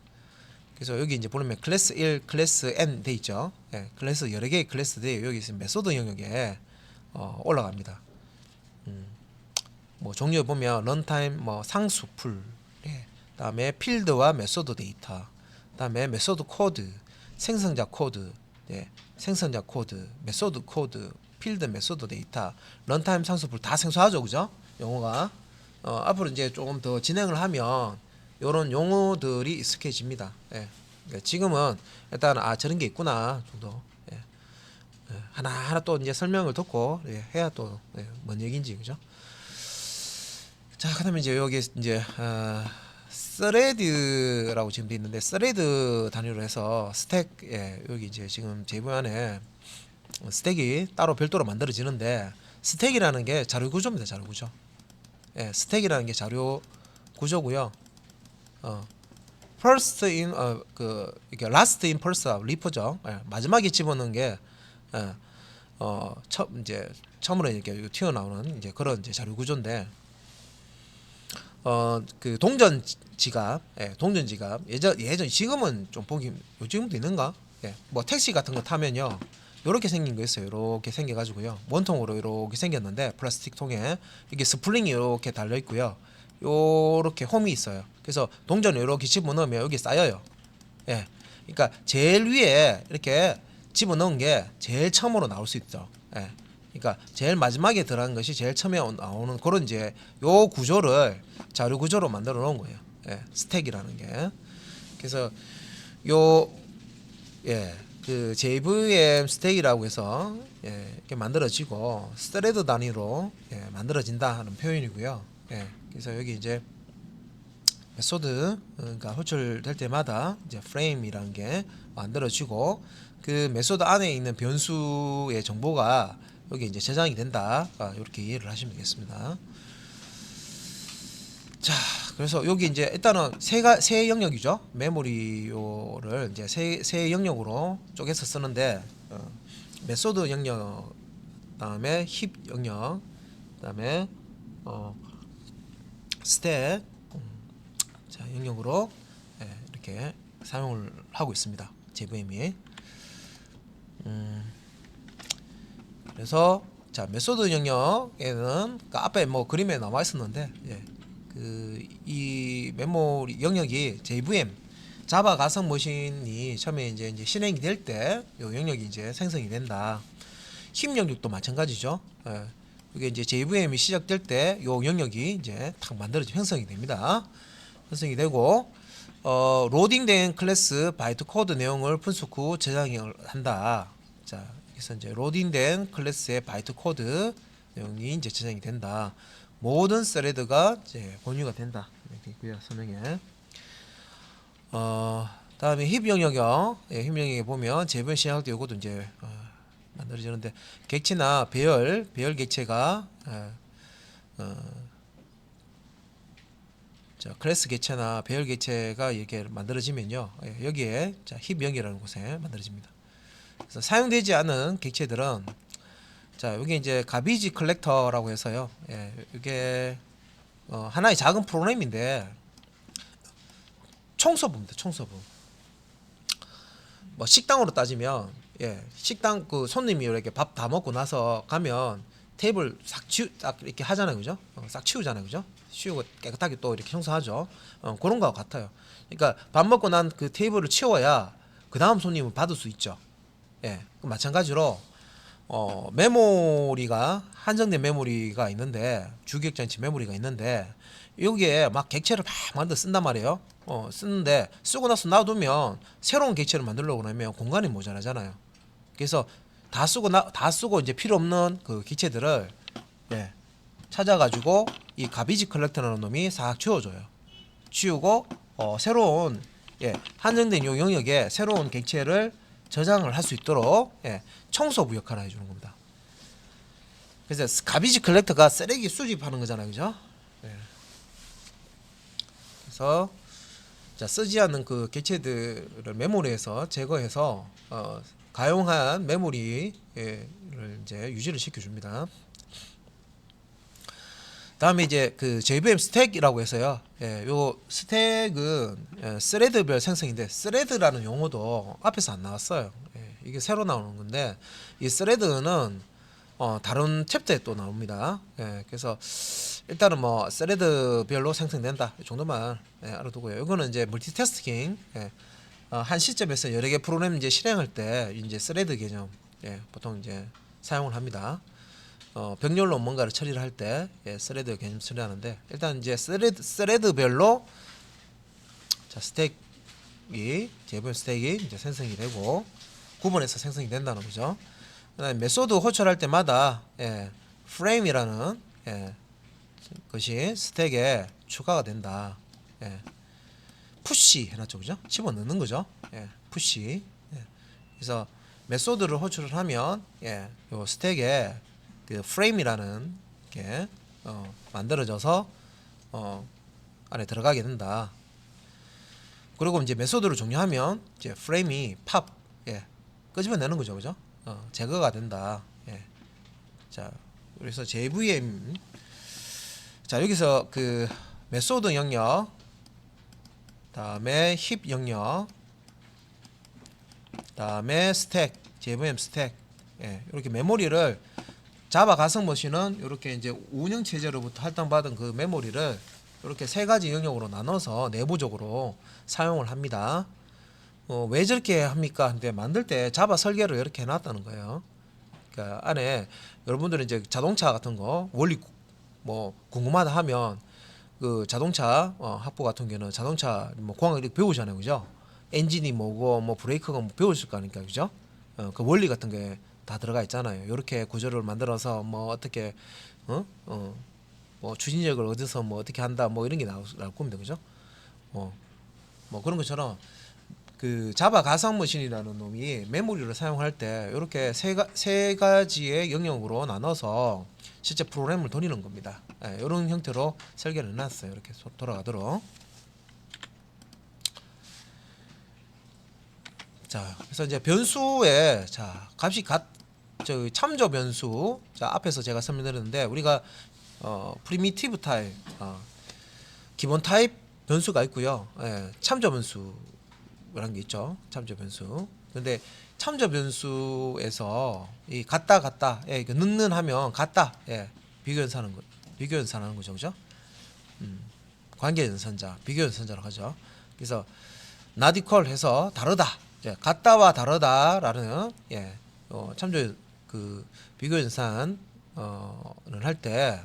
그래서 여기 이제 보면 클래스 1, 클래스 n 돼 있죠. 예, 클래스 여러 개의 클래스 돼 여기 있으면 메소드 영역에 올라갑니다. 뭐 종류에 보면 런타임 뭐 상수 풀, 예. 다음에 필드와 메소드 데이터, 다음에 메소드 코드, 생성자 코드, 예. 생성자 코드, 메소드 코드, 필드 메소드 데이터, 런타임 상수 풀 다 생소하죠, 그죠? 용어가 앞으로 이제 조금 더 진행을 하면 이런 용어들이 익숙해집니다. 예. 지금은 일단 저런 게 있구나 정도. 예. 하나하나 또 이제 설명을 듣고 해야 또 뭔 얘기인지 그죠? 자, 그다음에 이제 여기 이제 스레드라고 지금 돼 있는데 스레드 단위로 해서 스택 여기 이제 지금 제부 안에 스택이 따로 별도로 만들어지는데 스택이라는 게 자료 구조입니다. 자료 구조. 예, 스택이라는 게 자료 구조고요. first in 이게 last in first 리포죠. 예, 마지막에 집어넣은 게 처음으로 이렇게 튀어나오는 이제 그런 이제 자료 구조인데 그 동전 지갑, 동전 지갑 예전 지금은 좀 보기 요즘도 있는가? 예, 뭐 택시 같은 거 타면요. 요렇게 생긴 거 있어요. 요렇게 생겨 가지고요. 원통으로 요렇게 생겼는데 플라스틱 통에 이게 스프링이 요렇게 달려 있고요. 요렇게 홈이 있어요. 그래서 동전을 요렇게 집어넣으면 여기 쌓여요. 예. 그러니까 제일 위에 이렇게 집어넣은 게 제일 처음으로 나올 수 있죠. 예. 그러니까 제일 마지막에 들어간 것이 제일 처음에 나오는 그런 이제 요 구조를 자료 구조로 만들어 놓은 거예요. 예. 스택이라는 게. 그래서 그 JVM 스택이라고 해서 이렇게 만들어지고 스레드 단위로 만들어진다 하는 표현이고요. 그래서 여기 이제 메소드가 호출될 때마다 이제 프레임이라는 게 만들어지고 그 메소드 안에 있는 변수의 정보가 여기 이제 저장이 된다. 이렇게 이해를 하시면 되겠습니다. 자, 그래서 여기 이제 일단은 세 영역이죠. 메모리를 이제 세 영역으로 쪼개서 쓰는데 메소드 영역, 그다음에 힙 영역, 그다음에 스택 자 영역으로 이렇게 사용을 하고 있습니다. JVM이. 그래서 자 메소드 영역에는 앞에 뭐 그림에 나와 있었는데 이 메모리 영역이 JVM 자바 가상 머신이 처음에 이제 실행이 될 때 이 영역이 이제 생성이 된다. 힙 영역도 마찬가지죠. 이게 이제 JVM이 시작될 때 이 영역이 이제 탁 만들어져 형성이 됩니다. 형성이 되고 로딩된 클래스 바이트 코드 내용을 분석 후 저장을 한다. 자, 그래서 이제 로딩된 클래스의 바이트 코드 내용이 이제 저장이 된다. 모든 스레드가 이제 공유가 된다. 이렇게 있고요. 설명에. 다음에 힙 영역이요. 힙 영역에 보면 재분 시작할 때 이것도 이제 만들어지는데 객체나 배열 객체가 자, 클래스 객체나 배열 객체가 이렇게 만들어지면요. 여기에 자, 힙 영역이라는 곳에 만들어집니다. 그래서 사용되지 않은 객체들은 자, 여기 이제 가비지 컬렉터라고 해서요. 이게 하나의 작은 프로그램인데 청소부입니다. 청소부. 뭐 식당으로 따지면 식당 그 손님이 이렇게 밥 다 먹고 나서 가면 테이블 싹 이렇게 하잖아요. 그죠? 싹 치우잖아요. 그죠? 치우고 깨끗하게 또 이렇게 청소하죠. 그런 거와 같아요. 그러니까 밥 먹고 난 그 테이블을 치워야 그 다음 손님을 받을 수 있죠. 마찬가지로 메모리가 한정된 메모리가 있는데 주기억장치 메모리가 있는데 여기에 막 객체를 막 만들어 쓴단 말이에요. 쓰는데 쓰고 나서 놔두면 새로운 객체를 만들려고 하면 공간이 모자라잖아요. 그래서 다 쓰고 이제 필요 없는 그 객체들을 찾아가지고 이 가비지 컬렉터라는 놈이 싹 치워줘요. 치우고 새로운 한정된 요 영역에 새로운 객체를 저장을 할 수 있도록 청소부 역할을 해주는 겁니다. 그래서 가비지 컬렉터가 쓰레기 수집하는 거잖아요, 그죠? 그래서 자, 쓰지 않는 그 객체들을 메모리에서 제거해서 가용한 메모리를 이제 유지를 시켜줍니다. 다음에 이제 그 JVM 스택이라고 해서요. 요 스택은 스레드별 생성인데 스레드라는 용어도 앞에서 안 나왔어요. 이게 새로 나오는 건데 이 스레드는 다른 챕터에 또 나옵니다. 그래서 일단은 뭐 스레드별로 생성된다 이 정도만 알아두고요. 이거는 이제 멀티태스킹 한 시점에서 여러 개 프로그램 이제 실행할 때 이제 스레드 개념 보통 이제 사용을 합니다. 병렬로 뭔가를 처리를 할 때 스레드 개념 처리하는데 일단 이제 스레드별로 자 스택이 JVM 스택이 이제 생성이 되고 구분해서 생성이 된다는 거죠. 그다음에 메소드 호출할 때마다 프레임이라는 것이 스택에 추가가 된다. 푸시 해놨죠, 그죠? 집어넣는 거죠. 푸시. 그래서 메소드를 호출을 하면 요 스택에 그 프레임이라는 게 만들어져서 안에 들어가게 된다. 그리고 이제 메소드를 종료하면 이제 프레임이 팝 끄집어내는 거죠, 그죠? 제거가 된다. 자, 그래서 JVM 자 여기서 그 메소드 영역, 다음에 힙 영역, 다음에 스택, JVM 스택 이렇게 메모리를 자바 가상 머신은 이렇게 이제 운영 체제로부터 할당받은 그 메모리를 이렇게 세 가지 영역으로 나눠서 내부적으로 사용을 합니다. 왜 저렇게 합니까? 근데 만들 때 자바 설계를 이렇게 해놨다는 거예요. 그러니까 안에 여러분들은 이제 자동차 같은 거 원리 뭐 궁금하다 하면 그 자동차 학부 같은 경우는 자동차 뭐 공학 이렇게 배우잖아요, 그죠? 엔진이 뭐고 뭐 브레이크가 뭐 배우실 거니까, 그죠? 그 원리 같은 게 다 들어가 있잖아요. 이렇게 구조를 만들어서 뭐 어떻게 뭐 추진력을 얻어서 뭐 어떻게 한다 뭐 이런 게 나올 겁니다, 그죠? 뭐 그런 것처럼 그 자바 가상 머신이라는 놈이 메모리를 사용할 때 이렇게 세 가지의 영역으로 나눠서 실제 프로그램을 돌리는 겁니다. 이런 형태로 설계를 해놨어요. 이렇게 돌아가도록. 자, 그래서 이제 변수에 자 값이 참조 변수. 자, 앞에서 제가 설명드렸는데 우리가 프리미티브 타입, 기본 타입 변수가 있고요. 참조 변수라는 게 있죠. 참조 변수. 근데 참조 변수에서 이 같다 그 는하면 같다 비교 연산하는 거, 비교 연산하는 거죠, 그죠? 관계 연산자, 비교 연산자라고 하죠. 그래서 not equal 해서 다르다, 같다와 다르다라는 참조 그 비교 연산을 할 때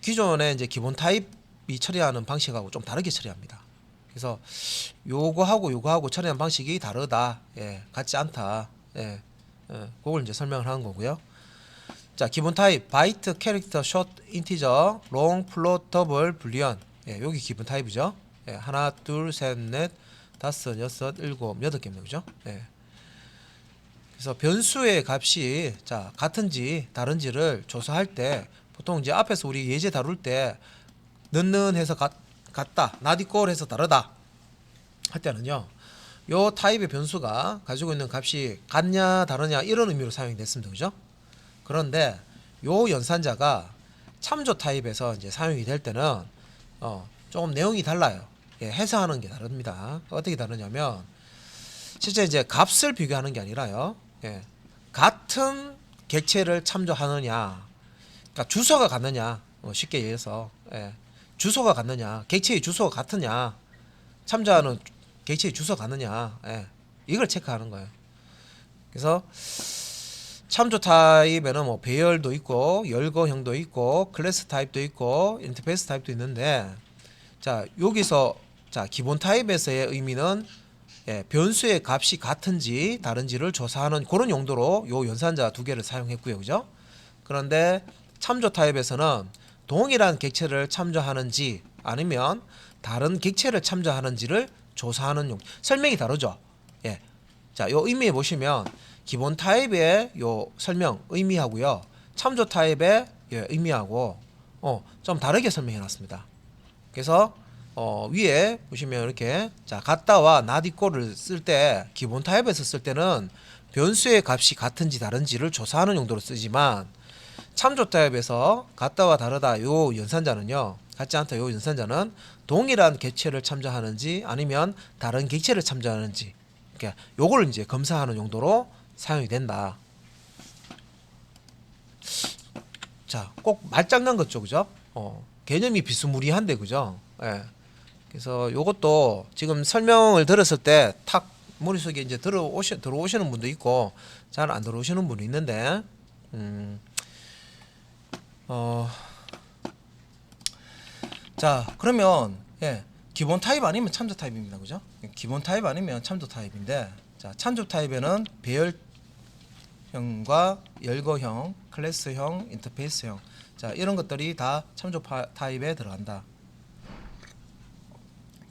기존의 이제 기본 타입이 처리하는 방식하고 좀 다르게 처리합니다. 그래서 요거하고 처리하는 방식이 다르다, 같지 않다, 그걸 이제 설명을 하는 거고요. 자, 기본 타입 바이트, 캐릭터, 숏, 인티저, 롱, 플롯, 더블, 불리언. 여기 기본 타입이죠. 하나, 둘, 셋, 넷, 다섯, 여섯, 일곱, 여덟 개입니다, 그죠? 그래서 변수의 값이 자 같은지 다른지를 조사할 때 보통 이제 앞에서 우리 예제 다룰 때 는해서 같다, not equal 해서 다르다 할 때는요, 요 타입의 변수가 가지고 있는 값이 같냐 다르냐 이런 의미로 사용이 됐습니다, 그죠? 그런데 요 연산자가 참조 타입에서 이제 사용이 될 때는 조금 내용이 달라요. 해석하는 게 다릅니다. 어떻게 다르냐면 실제 이제 값을 비교하는 게 아니라요, 같은 객체를 참조하느냐, 그러니까 주소가 같느냐, 쉽게 얘기해서 주소가 같느냐, 객체의 주소가 같으냐, 참조하는 객체의 주소가 같느냐, 이걸 체크하는 거예요. 그래서 참조 타입에는 뭐 배열도 있고 열거형도 있고 클래스 타입도 있고 인터페이스 타입도 있는데, 자 여기서 자 기본 타입에서의 의미는 변수의 값이 같은지 다른지를 조사하는 그런 용도로 요 연산자 두 개를 사용했고요, 그죠? 그런데 참조 타입에서는 동일한 객체를 참조하는지 아니면 다른 객체를 참조하는지를 조사하는 용. 설명이 다르죠. 자, 요 의미에 보시면 기본 타입의 요 설명 의미하고요, 참조 타입의 의미하고 좀 다르게 설명해 놨습니다. 그래서 위에 보시면 이렇게 자 같다와 not equal을 쓸 때 기본 타입에서 쓸 때는 변수의 값이 같은지 다른지를 조사하는 용도로 쓰지만 참조 타입에서 같다와 다르다 요 연산자는요 같지 않다 요 연산자는 동일한 객체를 참조하는지 아니면 다른 객체를 참조하는지 그러니까 요걸 이제 검사하는 용도로 사용이 된다. 자, 꼭 말장난 같죠, 그죠? 개념이 비스무리한데, 그죠? 예. 그래서 요것도 지금 설명을 들었을 때 탁 머릿속에 이제 들어오시는 분도 있고 잘 안 들어오시는 분도 있는데, 자, 그러면, 예. 기본 타입 아니면 참조 타입입니다, 그죠? 기본 타입 아니면 참조 타입인데, 자, 참조 타입에는 배열형과 열거형, 클래스형, 인터페이스형, 자 이런 것들이 다 참조 타입에 들어간다.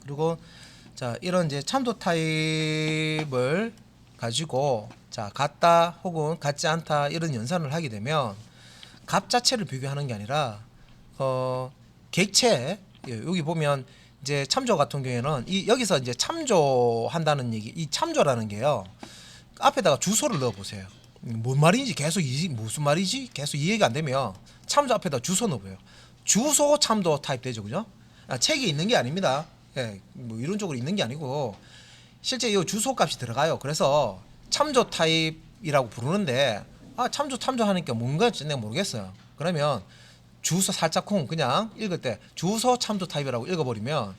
그리고 자 이런 이제 참조 타입을 가지고 자 같다 혹은 같지 않다 이런 연산을 하게 되면 값 자체를 비교하는 게 아니라 객체 여기 보면 이제 참조 같은 경우에는 이 여기서 이제 참조한다는 얘기 이 참조라는 게요 앞에다가 주소를 넣어 보세요. 뭔 말인지 계속 무슨 말이지 계속 이해가 안 되면 참조 앞에다 주소 넣어요. 주소 참조 타입 되죠, 그죠? 책에 있는 게 아닙니다. 예, 뭐 이런 쪽으로 있는 게 아니고 실제 이 주소 값이 들어가요. 그래서 참조 타입이라고 부르는데 참조하니까 뭔가 내가 모르겠어요. 그러면 주소 살짝 그냥 읽을 때 주소 참조 타입이라고 읽어버리면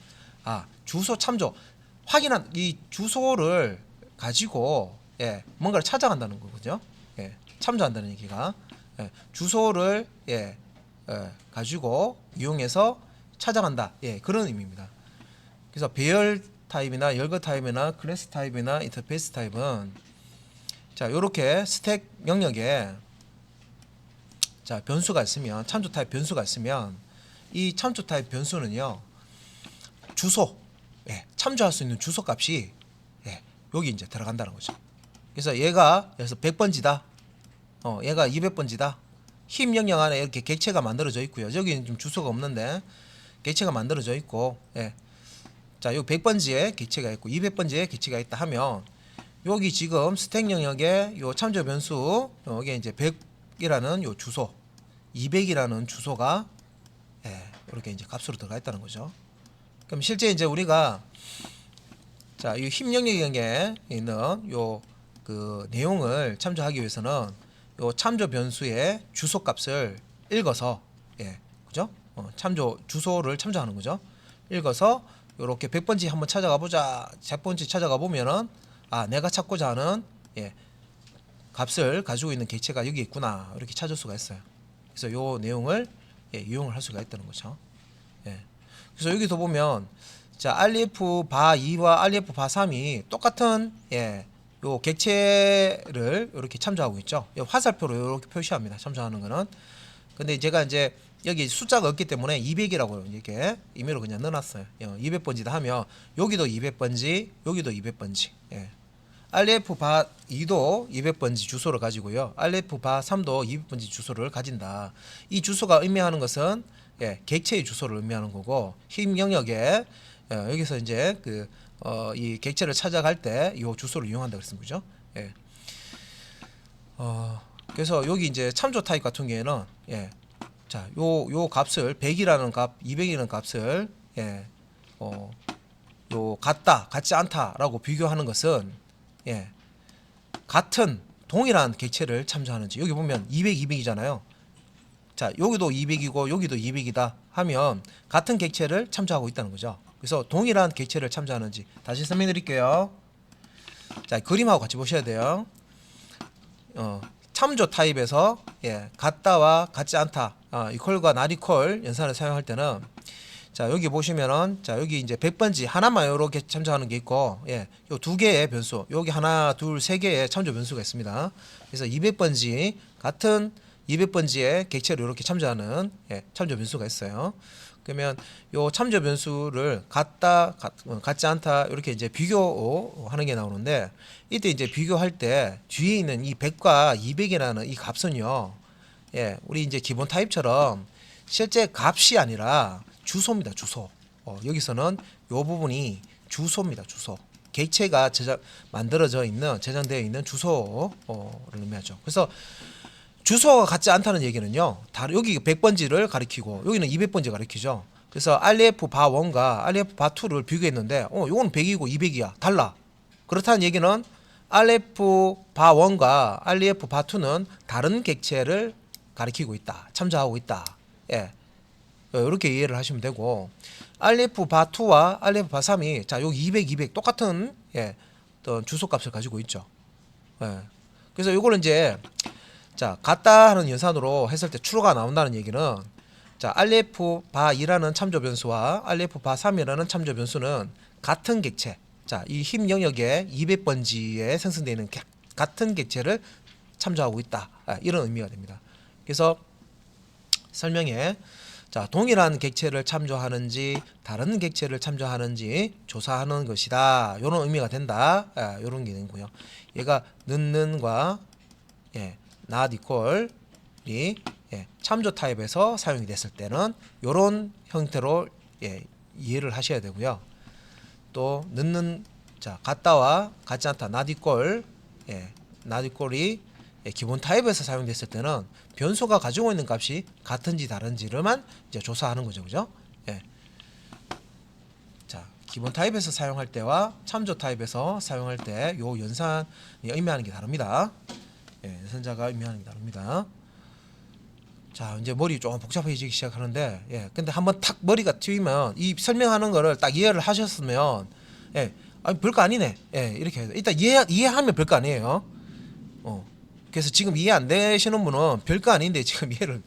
주소 참조 확인한 이 주소를 가지고 뭔가를 찾아간다는 거거든요. 참조한다는 얘기가 주소를 가지고 이용해서 찾아간다. 그런 의미입니다. 그래서 배열 타입이나 열거 타입이나 클래스 타입이나 인터페이스 타입은 자 요렇게 스택 영역에 자 변수가 있으면 참조 타입 변수가 있으면 이 참조 타입 변수는요 주소 참조할 수 있는 주소 값이 여기 이제 들어간다는 거죠. 그래서 얘가 그래서 100번지다. 얘가 200번지다. 힘 영역 안에 이렇게 객체가 만들어져 있고요. 여기는 좀 주소가 없는데 객체가 만들어져 있고 자, 요 100번지에 객체가 있고 200번지에 객체가 있다 하면 여기 지금 스택 영역에 요 참조 변수 여기 이제 100이라는 요 주소 200이라는 주소가 이렇게 이제 값으로 들어가 있다는 거죠. 그럼 실제 이제 우리가 자, 이 힘 영역에 있는 요 그 내용을 참조하기 위해서는 요 참조 변수의 주소 값을 읽어서 그죠? 참조 주소를 참조하는 거죠. 읽어서 요렇게 100번지 한번 찾아가 보자. 100번지 찾아가 보면은 내가 찾고자 하는 값을 가지고 있는 객체가 여기 있구나. 이렇게 찾을 수가 있어요. 그래서 요 내용을 이용을 할 수가 있다는 거죠. 그래서 여기서 보면 자, RF 바 2와 RF 바 3이 똑같은 요 객체를 이렇게 참조하고 있죠. 화살표로 이렇게 표시합니다. 참조하는 거는. 근데 제가 이제 여기 숫자가 없기 때문에 200이라고 이렇게 임의로 그냥 넣어놨어요. 200번지다 하면 여기도 200번지, 여기도 200번지. RF 바 2도 200번지 주소를 가지고요. RF 바 3도 200번지 주소를 가진다. 이 주소가 의미하는 것은 객체의 주소를 의미하는 거고 힘 영역에 여기서 이제 이 객체를 찾아갈 때 이 주소를 이용한다 그랬습니다. 그죠? 그래서 여기 이제 참조 타입 같은 경우에는 자, 요 값을 100이라는 값, 200이라는 값을 요 같다, 같지 않다라고 비교하는 것은 같은 동일한 객체를 참조하는지 여기 보면 200, 200이잖아요. 자, 여기도 200이고 여기도 200이다 하면 같은 객체를 참조하고 있다는 거죠. 그래서 동일한 객체를 참조하는지 다시 설명해 드릴게요. 자, 그림하고 같이 보셔야 돼요. 참조 타입에서 같다와 같지 않다, 이퀄과 not equal 연산을 사용할 때는 자, 여기 보시면은 자, 여기 이제 100번지 하나만 이렇게 참조하는 게 있고 요 두 개의 변수, 여기 하나, 둘, 세 개의 참조 변수가 있습니다. 그래서 200번지 같은 200번지의 객체를 이렇게 참조하는 참조 변수가 있어요. 그러면 요 참조 변수를 같다, 같지 않다 이렇게 이제 비교하는 게 나오는데 이때 이제 비교할 때 뒤에 있는 이 100과 200이라는 이 값은요, 우리 이제 기본 타입처럼 실제 값이 아니라 주소입니다. 주소. 여기서는 요 부분이 주소입니다. 주소. 객체가 만들어져 있는 저장되어 있는 주소를 의미하죠. 그래서 주소가 같지 않다는 얘기는요. 여기 100번지를 가리키고 여기는 200번지 가리키죠. 그래서 RF 바1과 RF 바2를 비교했는데 요건 100이고 200이야. 달라. 그렇다는 얘기는 RF 바1과 RF 바2는 다른 객체를 가리키고 있다. 참조하고 있다. 예. 이렇게 이해를 하시면 되고 RF 바2와 RF 바3이 자, 여기 200, 200 똑같은 어떤 주소값을 가지고 있죠. 예. 그래서 요거는 이제 자, 같다 하는 연산으로 했을 때 추로가 나온다는 얘기는 자, RF 바2라는 참조 변수와 RF 바3이라는 참조 변수는 같은 객체. 자, 이 힘 영역에 200번지에 생성되어 있는 같은 객체를 참조하고 있다. 이런 의미가 됩니다. 그래서 설명에 자, 동일한 객체를 참조하는지 다른 객체를 참조하는지 조사하는 것이다. 이런 의미가 된다. 이런 게 되고요. 얘가 는과 not equal이 참조 타입에서 사용이 됐을 때는 이런 형태로 이해를 하셔야 되고요. 또 는는 자, 같다와 같지 않다 not equal not equal이 기본 타입에서 사용됐을 때는 변수가 가지고 있는 값이 같은지 다른지를만 이제 조사하는 거죠. 그죠? 자, 기본 타입에서 사용할 때와 참조 타입에서 사용할 때 요 연산이 의미하는 게 다릅니다. 연산자가 의미하는 게 다릅니다. 자, 이제 머리 조금 복잡해지기 시작하는데 근데 한번 탁 머리가 트이면 이 설명하는 거를 딱 이해를 하셨으면 아니 별거 아니네. 이렇게 해서 일단 이해하면 별거 아니에요. 그래서 지금 이해 안 되시는 분은 별거 아닌데 지금 이해를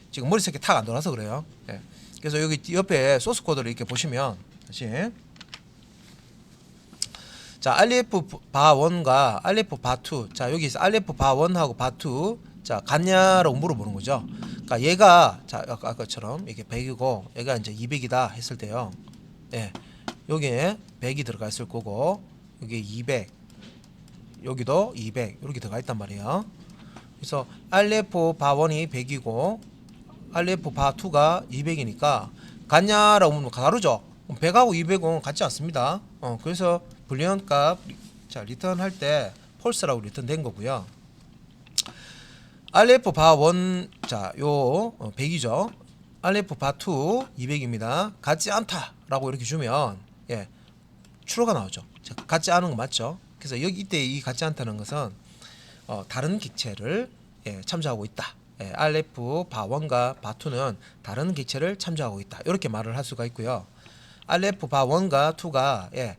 지금 머릿속에 탁 안 돌아서 그래요. 그래서 여기 옆에 소스 코드를 이렇게 보시면 다시 자, RF 바1과 RF 바2 자, 여기서 RF 바1하고 바2 자, 같냐라고 물어보는 거죠. 그러니까 얘가 자, 아까처럼 이게 100이고 얘가 이제 200이다 했을 때요. 여기에 100이 들어가 있을 거고 여기 200 여기도 200 이렇게 들어가 있단 말이에요. 그래서 RF 바1이 100이고 RF 바2가 200이니까 같냐라고 물으면 다르죠. 100하고 200은 같지 않습니다. 그래서 불리언 값 자, 리턴 할 때 폴스라고 리턴 된 거고요. RF 바1 자, 요 100이죠. RF 바2 200입니다. 같지 않다라고 이렇게 주면 추로가 나오죠. 자, 같지 않은 거 맞죠? 그래서 이때 이 같지 않다는 것은 다른 객체를 참조하고 있다. RF 바1과 바2는 다른 객체를 참조하고 있다. 이렇게 말을 할 수가 있고요. RF 바1과 2가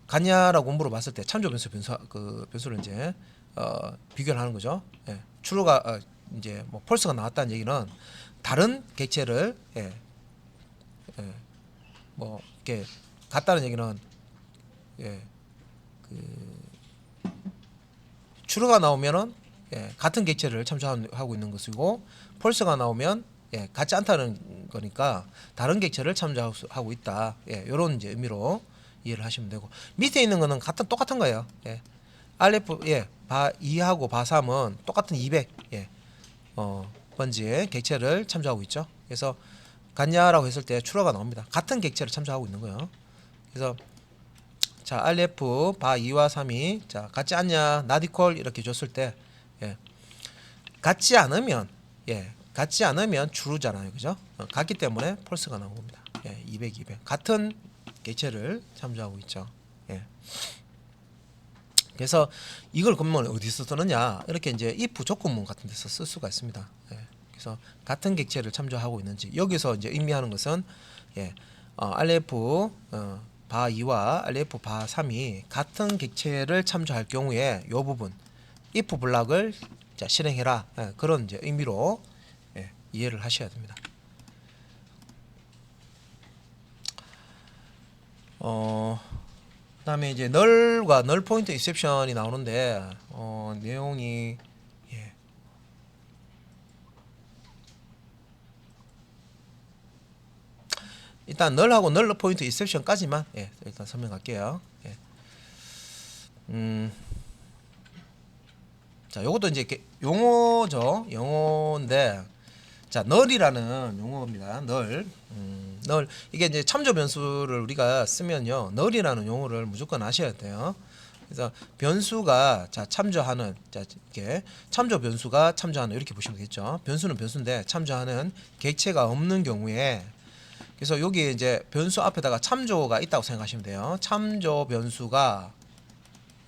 같냐라고 물어봤을 때 참조 변수를 이제 비교를 하는 거죠. 추로가 이제 뭐 펄스가 나왔다는 얘기는 다른 객체를 뭐 이렇게 같다는 얘기는 추로가 나오면은 같은 객체를 참조하고 있는 것이고 펄스가 나오면 같지 않다는 거니까 다른 객체를 참조하고 있다. 이런 이제 의미로 이해를 하시면 되고 밑에 있는 거는 똑같은 거예요. RF 바2하고 바3은 똑같은 200 번지의 객체를 참조하고 있죠. 그래서 같냐라고 했을 때 추로가 나옵니다. 같은 객체를 참조하고 있는 거예요. 그래서 자, RF 바2와 3이 자, 같지 않냐 not equal 이렇게 줬을 때 같지 않으면 같지 않으면 true잖아요. 그죠? 같기 때문에 false가 나온 겁니다. 200, 200 같은 객체를 참조하고 있죠. 그래서 이걸 그러면 어디서 쓰느냐 이렇게 이제 if 조건문 같은 데서 쓸 수가 있습니다. 그래서 같은 객체를 참조하고 있는지 여기서 이제 의미하는 것은 RF 바2와 RF 바3이 같은 객체를 참조할 경우에 이 부분 if 블락을 자, 실행해라 그런 이제 의미로 이해를 하셔야 됩니다. 그다음에 이제 널과 널 포인트 익셉션이 나오는데 내용이 일단 널하고 널 포인트 익셉션까지만 일단 설명할게요. 자, 요것도 이제 용어죠. 용어인데 자, 널이라는 용어입니다. 널 널 이게 이제 참조 변수를 우리가 쓰면요. 널이라는 용어를 무조건 아셔야 돼요. 그래서 변수가 자 참조하는 자 이렇게 참조 변수가 참조하는 이렇게 보시면 되겠죠. 변수는 변수인데 참조하는 객체가 없는 경우에 그래서 여기 이제 변수 앞에다가 참조가 있다고 생각하시면 돼요. 참조 변수가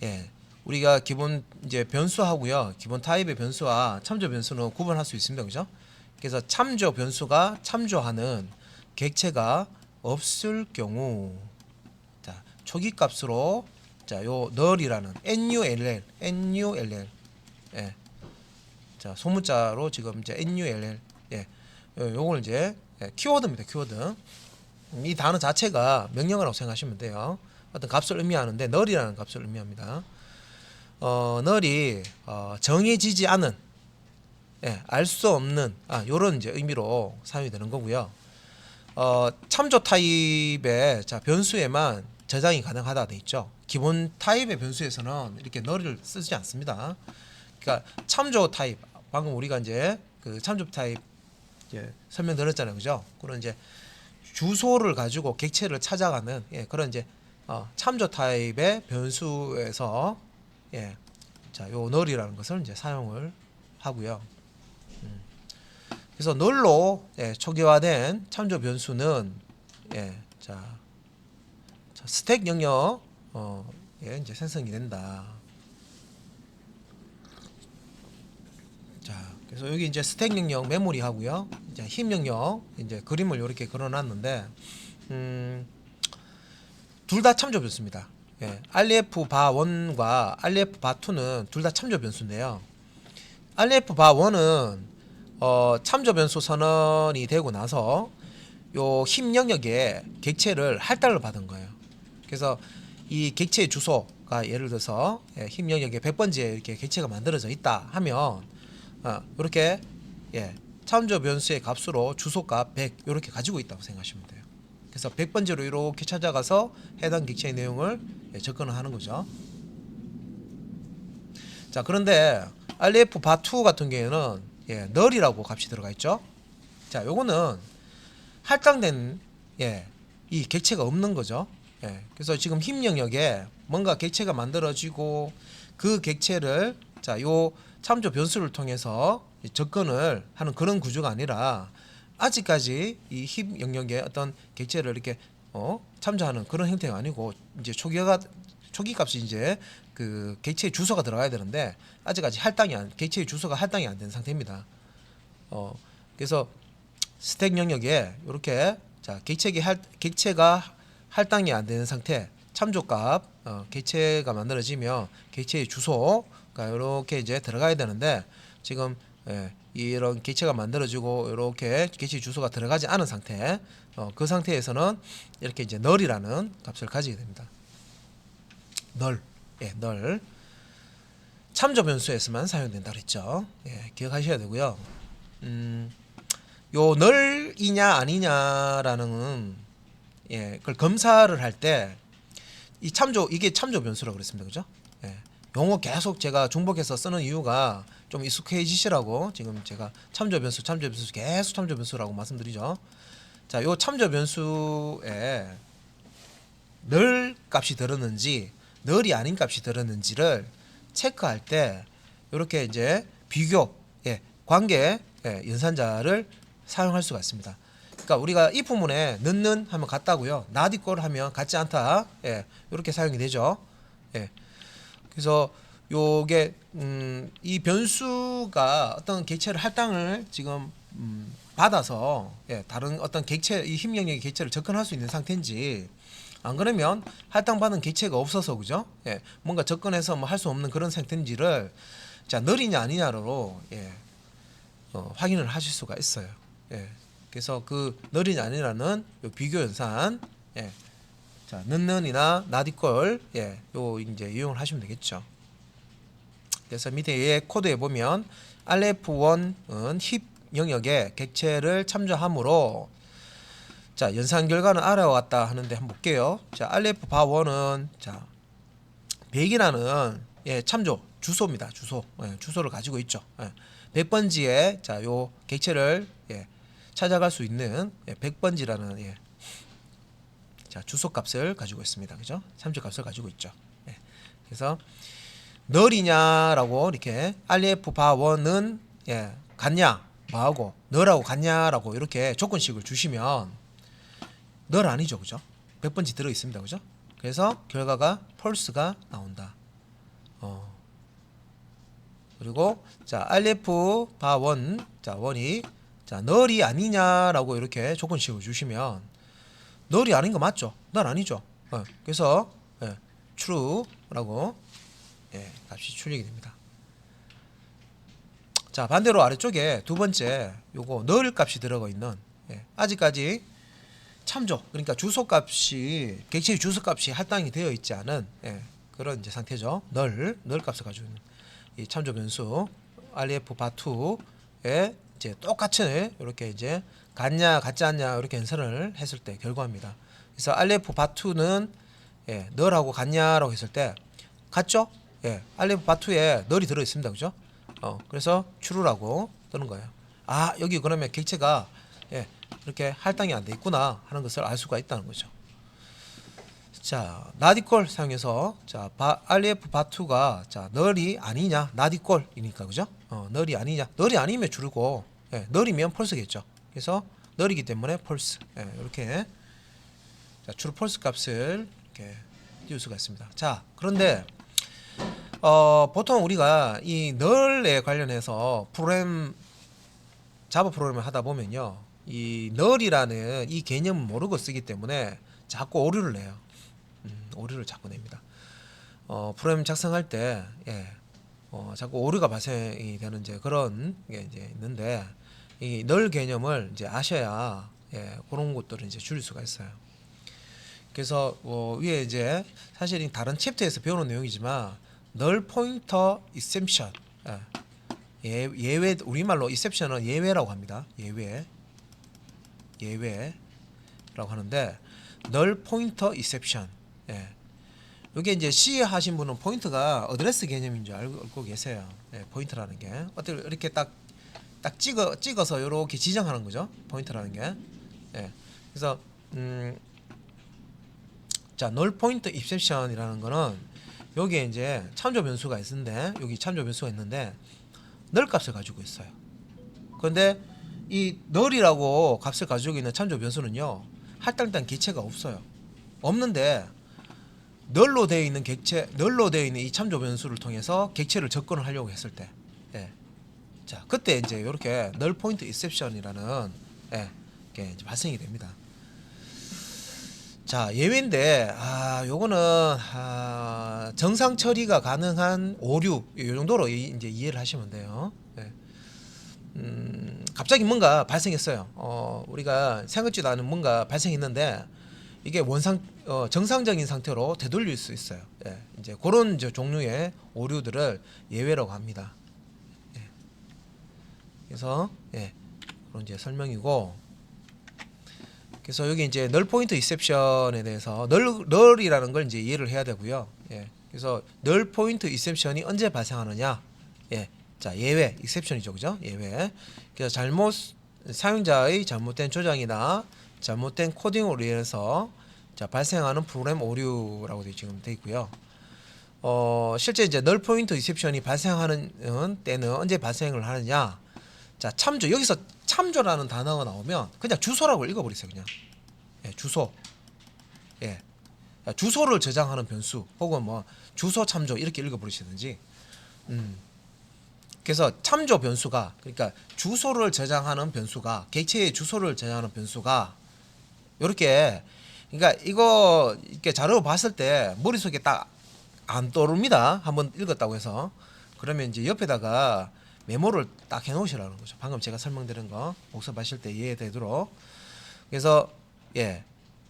예. 우리가 기본 이제 변수하고요. 기본 타입의 변수와 참조 변수는 구분할 수 있습니다. 그죠? 그래서 참조 변수가 참조하는 객체가 없을 경우 자, 초기 값으로 자, 요 널이라는 null 예. 자, 소문자로 지금 이제 null 예. 요걸 이제 키워드입니다. 키워드. 이 단어 자체가 명령어라고 생각하시면 돼요. 어떤 값을 의미하는데 널이라는 값을 의미합니다. 널이 정해지지 않은 알 수 없는 요런 이제 의미로 사용이 되는 거고요. 참조 타입의 자, 변수에만 저장이 가능하다 돼 있죠. 기본 타입의 변수에서는 이렇게 널을 쓰지 않습니다. 그러니까 참조 타입 방금 우리가 이제 그 참조 타입 이제 설명드렸잖아요. 그죠? 그런 이제 주소를 가지고 객체를 찾아가는 그런 이제 참조 타입의 변수에서 자, 요 널이라는 것을 이제 사용을 하고요. 그래서 널로 초기화된 참조 변수는 자, 스택 영역 이제 생성이 된다. 자, 그래서 여기 이제 스택 영역 메모리 하고요. 이제 힙 영역 이제 그림을 이렇게 그려놨는데 둘 다 참조 변수입니다. RF 바 1과 RF 바 2는 둘 다 참조 변수인데요. RF 바 1은 참조 변수 선언이 되고 나서 요 힙 영역에 객체를 할당을 받은 거예요. 그래서 이 객체 주소가 예를 들어서 힙 영역에 100번지에 이렇게 객체가 만들어져 있다 하면 이렇게 참조 변수의 값으로 주소값 100 이렇게 가지고 있다고 생각하시면 돼요. 그래서 100번지로 이렇게 찾아가서 해당 객체의 내용을 접근을 하는 거죠. 자, 그런데 RF 바2 같은 경우에는 널이라고 값이 들어가 있죠. 자, 요거는 할당된 이 객체가 없는 거죠. 그래서 지금 힙 영역에 뭔가 객체가 만들어지고 그 객체를 자, 요 참조 변수를 통해서 접근을 하는 그런 구조가 아니라 아직까지 이 힙 영역에 어떤 객체를 이렇게 참조하는 그런 형태가 아니고 이제 초기 값이 이제 그 객체의 주소가 들어가야 되는데 아직까지 객체의 주소가 할당이 안 된 상태입니다. 그래서 스택 영역에 이렇게 자, 객체가 할당이 안 되는 상태 참조값 객체가 만들어지면 객체의 주소가 이렇게 이제 들어가야 되는데 지금 이런 객체가 만들어지고 이렇게 객체 주소가 들어가지 않은 상태 그 상태에서는 이렇게 이제 널이라는 값을 가지게 됩니다. 널 참조 변수에서만 사용된다 그랬죠. 기억하셔야 되고요. 요 널이냐 아니냐라는 그걸 검사를 할 때 이 이게 참조 변수라고 그랬습니다. 그죠? 용어 계속 제가 중복해서 쓰는 이유가 좀 익숙해지시라고 지금 제가 참조 변수 계속 참조 변수라고 말씀드리죠. 자, 요 참조 변수에 널 값이 들었는지 널이 아닌 값이 들었는지를 체크할 때 이렇게 이제 비교 관계 연산자를 사용할 수가 있습니다. 그러니까 우리가 이 부분에 넣는 하면 같다고요. not equal 하면 같지 않다. 이렇게 사용이 되죠. 그래서 요게 이 변수가 어떤 객체를 할당을 지금 받아서 다른 어떤 객체 이 힙 영역의 객체를 접근할 수 있는 상태인지 안 그러면 할당받은 객체가 없어서 그죠? 뭔가 접근해서 뭐 할 수 없는 그런 상태인지를 자 널이냐 아니냐로 확인을 하실 수가 있어요. 그래서 그 널이냐 아니냐는 요 비교 연산 자 는는이나 not equal 요 이제 이용을 하시면 되겠죠. 그래서 밑에 코드에 보면 RF1은 힙 영역에 객체를 참조하므로 자 연산 결과는 아래와 같다 하는데 한번 볼게요. 자 RF 바1은 자 100이라는 참조 주소입니다. 주소를 가지고 있죠. 100번지에 자 요 객체를 찾아갈 수 있는 100번지라는 자, 주소 값을 가지고 있습니다. 그죠? 참조 값을 가지고 있죠. 예. 그래서 널이냐라고 이렇게 ref 바1은 예, 같냐 뭐하고 널하고 같냐라고 이렇게 조건식을 주시면 널 아니죠. 그죠? 100번째 들어 있습니다. 그죠? 그래서 결과가 false가 나온다. 그리고 자, ref 바1 자, 원이 자, 널이 아니냐라고 이렇게 조건식을 주시면 널이 아닌 거 맞죠? 널 아니죠. 그래서 예, true라고 예, 값이 출력이 됩니다. 자, 반대로 아래쪽에 두 번째 요거 널 값이 들어가 있는 예, 아직까지 참조 그러니까 주소 값이 객체의 주소 값이 할당이 되어 있지 않은 예, 그런 이제 상태죠. 널 값을 가지고 있는 이 참조 변수 ref 바2에 이제 똑같이 이렇게 이제 같냐 같지 않냐 이렇게 연산을 했을 때 결과입니다. 그래서 ref 바2는 예, 널하고 같냐라고 했을 때 같죠? 예, ref 바2에 널이 들어 있습니다. 그죠? 그래서 true라고 뜨는 거예요. 아, 여기 그러면 객체가 예, 이렇게 할당이 안 돼 있구나 하는 것을 알 수가 있다는 거죠. 자, not equal 사용해서 자, ref 바2가 자, 널이 아니냐, not equal이니까 그죠? 널이 아니냐, 널이 아니면 true고, 예, 널이면 false겠죠. 그래서 널이기 때문에 false. 예, 이렇게 자, true, false 값을 이렇게 띄울 수가 있습니다. 자, 그런데 보통 우리가 이 널에 관련해서 자바 프로그램을 하다 보면요, 이 널이라는 이 개념을 모르고 쓰기 때문에 자꾸 오류를 내요. 오류를 자꾸 냅니다. 프로그램 작성할 때 예, 자꾸 오류가 발생이 되는 이제 그런 게 이제 있는데 이 널 개념을 이제 아셔야 예, 그런 것들을 이제 줄일 수가 있어요. 그래서 위에 이제 사실 다른 챕터에서 배우는 내용이지만 널 포인터 exception 예외 우리말로 exception은 예외라고 합니다. 예외라고 하는데 널 포인터 exception 예. 이게 이제 C 하신 분은 포인트가 어드레스 개념인 줄 알고 계세요. 예, 포인트라는 게 어떻게 이렇게 딱 찍어서 이렇게 지정하는 거죠. 포인트라는 게. 예. 그래서 자, null point exception이라는 거는 여기에 이제 참조 변수가 있는데 여기 참조 변수가 있는데 null 값을 가지고 있어요. 그런데 이 null이라고 값을 가지고 있는 참조 변수는요, 할당된 객체가 없어요. 없는데 널로 되어 있는 널로 되어 있는 이 참조 변수를 통해서 객체를 접근을 하려고 했을 때, 예. 자, 그때 이제 이렇게 null point exception이라는 예, 게 이제 발생이 됩니다. 자, 예외인데 요거는 정상 처리가 가능한 오류 이 정도로 이제 이해를 하시면 돼요. 예. 갑자기 뭔가 발생했어요. 우리가 생각지도 않은 뭔가 발생했는데 이게 정상적인 상태로 되돌릴 수 있어요. 예. 이제 그런 이제 종류의 오류들을 예외라고 합니다. 예. 그래서 예, 그런 이제 설명이고. 그래서 여기 이제 널 포인트 익셉션에 대해서 널이라는 걸 이제 이해를 해야 되고요. 예. 그래서 널 포인트 익셉션이 언제 발생하느냐? 예. 자, 예외, 익셉션이죠, 그죠? 예외. 그래서 사용자의 잘못된 조작이나 잘못된 코딩으로 인해서 자, 발생하는 프로그램 오류라고 지금 돼 있고요. 실제 이제 널 포인트 익셉션이 발생하는 때는 언제 발생을 하느냐? 자, 참조. 여기서 참조라는 단어가 나오면 그냥 주소라고 읽어버리세요. 그냥 예, 주소. 예, 주소를 저장하는 변수 혹은 뭐 주소 참조 이렇게 읽어버리시든지. 그래서 참조 변수가 그러니까 주소를 저장하는 변수가 객체의 주소를 저장하는 변수가 이렇게 그러니까 이거 이렇게 자료 봤을 때 머릿속에 딱 안 떠오릅니다. 한번 읽었다고 해서 그러면 이제 옆에다가 메모를 딱 해놓으시라는 거죠. 방금 제가 설명드린 거 복습하실 때 이해되도록. 그래서 예,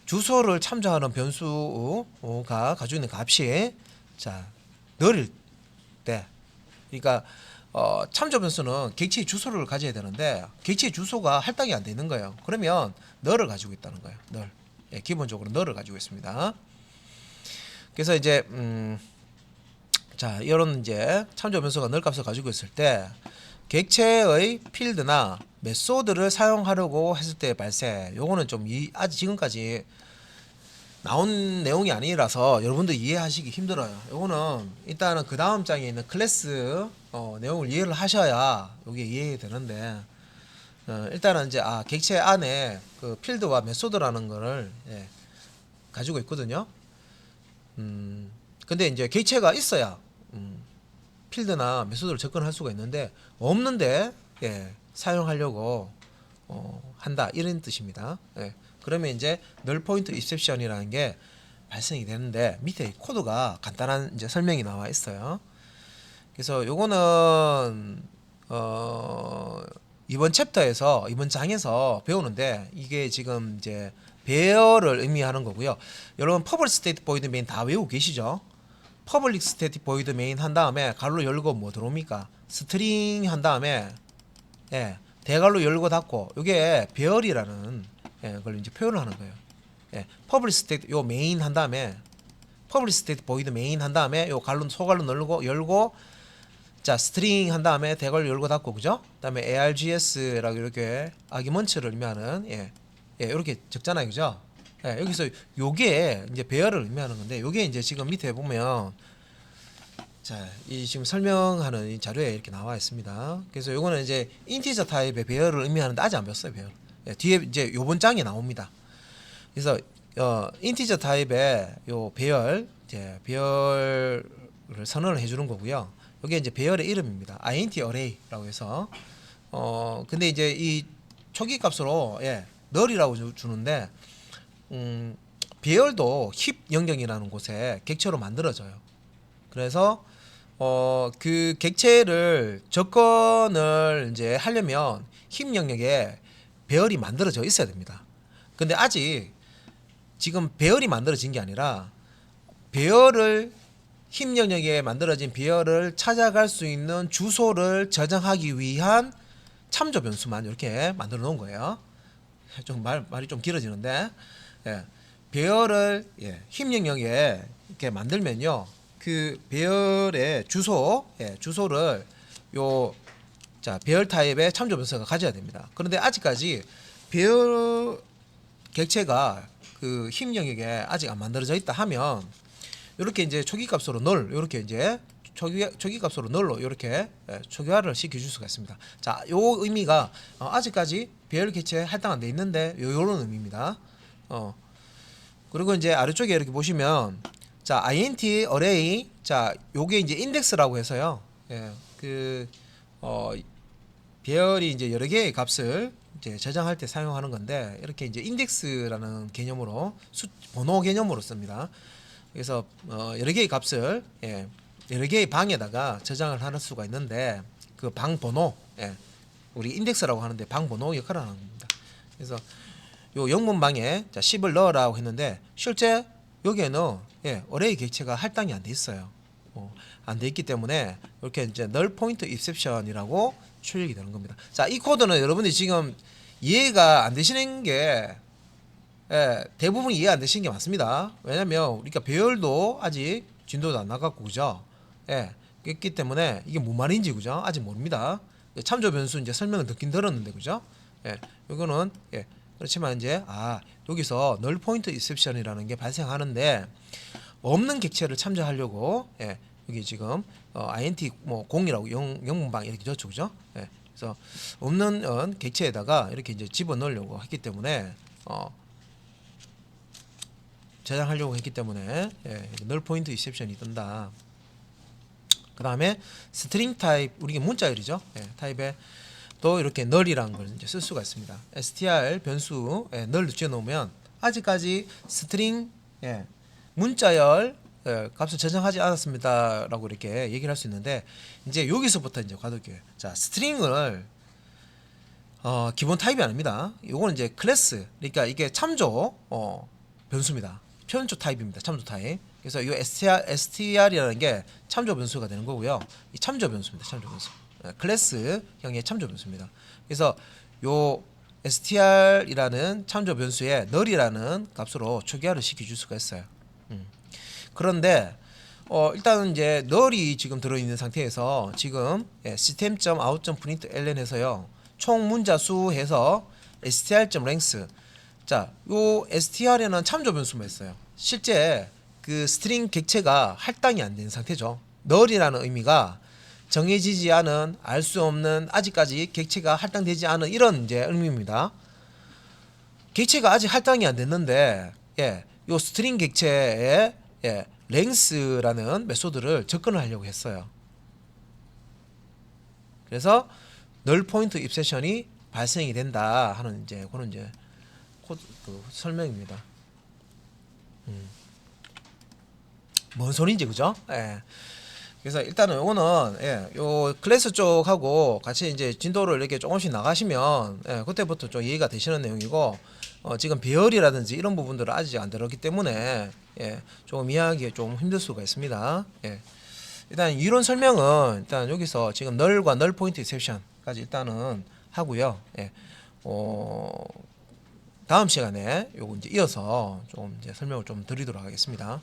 주소를 참조하는 변수가 가지고 있는 값이 자, 널일 때, 그러니까 참조 변수는 객체의 주소를 가져야 되는데 객체의 주소가 할당이 안 되는 거예요. 그러면 널을 가지고 있다는 거예요. 널. 예, 기본적으로 널을 가지고 있습니다. 그래서 이제 자, 이런 이제 참조 변수가 널 값을 가지고 있을 때 객체의 필드나 메소드를 사용하려고 했을 때 발생. 요거는 좀 아직 지금까지 나온 내용이 아니라서 여러분들 이해하시기 힘들어요. 요거는 일단은 그 다음 장에 있는 클래스 내용을 이해를 하셔야 이게 이해되는데 일단은 이제 객체 안에 그 필드와 메소드라는 거를 가지고 있거든요. 근데 이제 객체가 있어야 필드나 메소드를 접근할 수가 있는데 없는데 사용하려고 한다 이런 뜻입니다. 그러면 이제 null point exception이라는 게 발생이 되는데 밑에 코드가 간단한 이제 설명이 나와 있어요. 그래서 요거는 이번 챕터에서 이번 장에서 배우는데 이게 지금 이제 배열을 의미하는 거고요. 여러분 public static void main 다 외우고 계시죠? public static void main 한 다음에 가로 열고 뭐 들어옵니까? 스트링 한 다음에 대괄호 열고 닫고 이게 배열이라는 그걸 이제 표현을 하는 거예요. public static 요 main 한 다음에 public static void main 한 다음에 요 갈로 소갈로 열고 자 스트링 한 다음에 대괄호 열고 닫고 그죠? 그다음에 args라고 이렇게 아기먼츠를 의미하는 이렇게 적잖아요, 그죠? 여기서 요게 이제 배열을 의미하는 건데 요게 이제 지금 밑에 보면 자, 이 지금 설명하는 이 자료에 이렇게 나와 있습니다. 그래서 요거는 이제 인티저 타입의 배열을 의미하는데 아직 안 배웠어요, 배열. 뒤에 이제 요번 장에 나옵니다. 그래서 인티저 타입의 요 배열 이제 배열을 선언을 해주는 거고요. 이게 이제 배열의 이름입니다. int array라고 해서 근데 이제 이 초기 값으로 null이라고 주는데 배열도 힙 영역이라는 곳에 객체로 만들어져요. 그래서 그 객체를 접근을 이제 하려면 힙 영역에 배열이 만들어져 있어야 됩니다. 근데 아직 지금 배열이 만들어진 게 아니라 배열을 힙 영역에 만들어진 배열을 찾아갈 수 있는 주소를 저장하기 위한 참조 변수만 이렇게 만들어 놓은 거예요. 좀 말이 좀 길어지는데 배열을 힙 영역에 이렇게 만들면요. 그 배열의 주소를 배열 타입의 참조 변수가 가져야 됩니다. 그런데 아직까지 배열 객체가 그 힙 영역에 아직 안 만들어져 있다 하면 이렇게 이제 초기 값으로 null 이렇게 이제 초기 값으로 null로 이렇게 초기화를 시켜줄 수가 있습니다. 자, 요 의미가 아직까지 배열 객체 할당 안 돼 있는데 요런 의미입니다. 그리고 이제 아래쪽에 이렇게 보시면 자 int array 자 요게 이제 인덱스라고 해서요. 배열이 이제 여러 개의 값을 이제 저장할 때 사용하는 건데 이렇게 이제 인덱스라는 개념으로 번호 개념으로 씁니다. 그래서 여러 개의 값을 여러 개의 방에다가 저장을 할 수가 있는데 그 방 번호 우리 인덱스라고 하는데 방 번호 역할을 하는 겁니다. 그래서 요 영문방에 자 10을 넣으라고 했는데 실제 여기에는 어레이 객체가 할당이 안 돼 있어요. 안 돼 있기 때문에 이렇게 이제 null point exception이라고 출력이 되는 겁니다. 자, 이 코드는 여러분들이 지금 이해가 안 되시는 게 대부분 이해 안 되시는 게 많습니다. 왜냐면 우리가 배열도 아직 진도도 안 나갔고 그죠? 그렇기 때문에 이게 뭔 말인지 그죠? 아직 모릅니다. 참조 변수 이제 설명을 듣긴 들었는데 그죠? 이거는 그렇지만 이제 여기서 null point exception이라는 게 발생하는데 없는 객체를 참조하려고 여기 지금 int 뭐 0이라고 영문방 이렇게 줬죠, 그죠? 그래서 없는 객체에다가 이렇게 이제 집어넣으려고 했기 때문에 저장하려고 했기 때문에 null point exception이 뜬다. 그 다음에 string 타입 우리가 문자열이죠. 타입에 또 이렇게 null이라는 걸 이제 쓸 수가 있습니다. str 변수 null 지어놓으면 아직까지 string 문자열 값을 저장하지 않았습니다라고 이렇게 얘기를 할 수 있는데 이제 여기서부터 이제 과도기예요. 자, 스트링을 기본 타입이 아닙니다. 이거는 이제 클래스 그러니까 이게 참조 변수입니다. 표현조 타입입니다. 참조 타입. 그래서 이 str이라는 게 참조 변수가 되는 거고요. 이 참조 변수입니다. 참조 변수. 클래스형의 참조 변수입니다. 그래서 요 str이라는 참조 변수에 null이라는 값으로 초기화를 시켜줄 수가 있어요. 그런데 일단은 이제 null이 지금 들어있는 상태에서 지금 system.out.println에서요 총 문자 수 해서 str.length 자, 요 str에는 참조 변수만 있어요. 실제 그 스트링 객체가 할당이 안 된 상태죠. null이라는 의미가 정해지지 않은, 알 수 없는, 아직까지 객체가 할당되지 않은 이런 이제 의미입니다. 객체가 아직 할당이 안 됐는데, 예, 요 스트링 객체의 예, length라는 메소드를 접근을 하려고 했어요. 그래서 null point exception이 발생이 된다 하는 이제 그런 이제 코드 그 설명입니다. 뭔 소리인지 그죠? 예. 그래서 일단은 요거는 예, 요 클래스 쪽하고 같이 이제 진도를 이렇게 조금씩 나가시면 예, 그때부터 좀 이해가 되시는 내용이고 지금 배열이라든지 이런 부분들은 아직 안 들었기 때문에 예, 조금 이해하기 좀 힘들 수가 있습니다. 예. 일단 이론 설명은 일단 여기서 지금 null과 null point exception까지 일단은 하고요. 예. 다음 시간에 요거 이제 이어서 좀 이제 설명을 좀 드리도록 하겠습니다.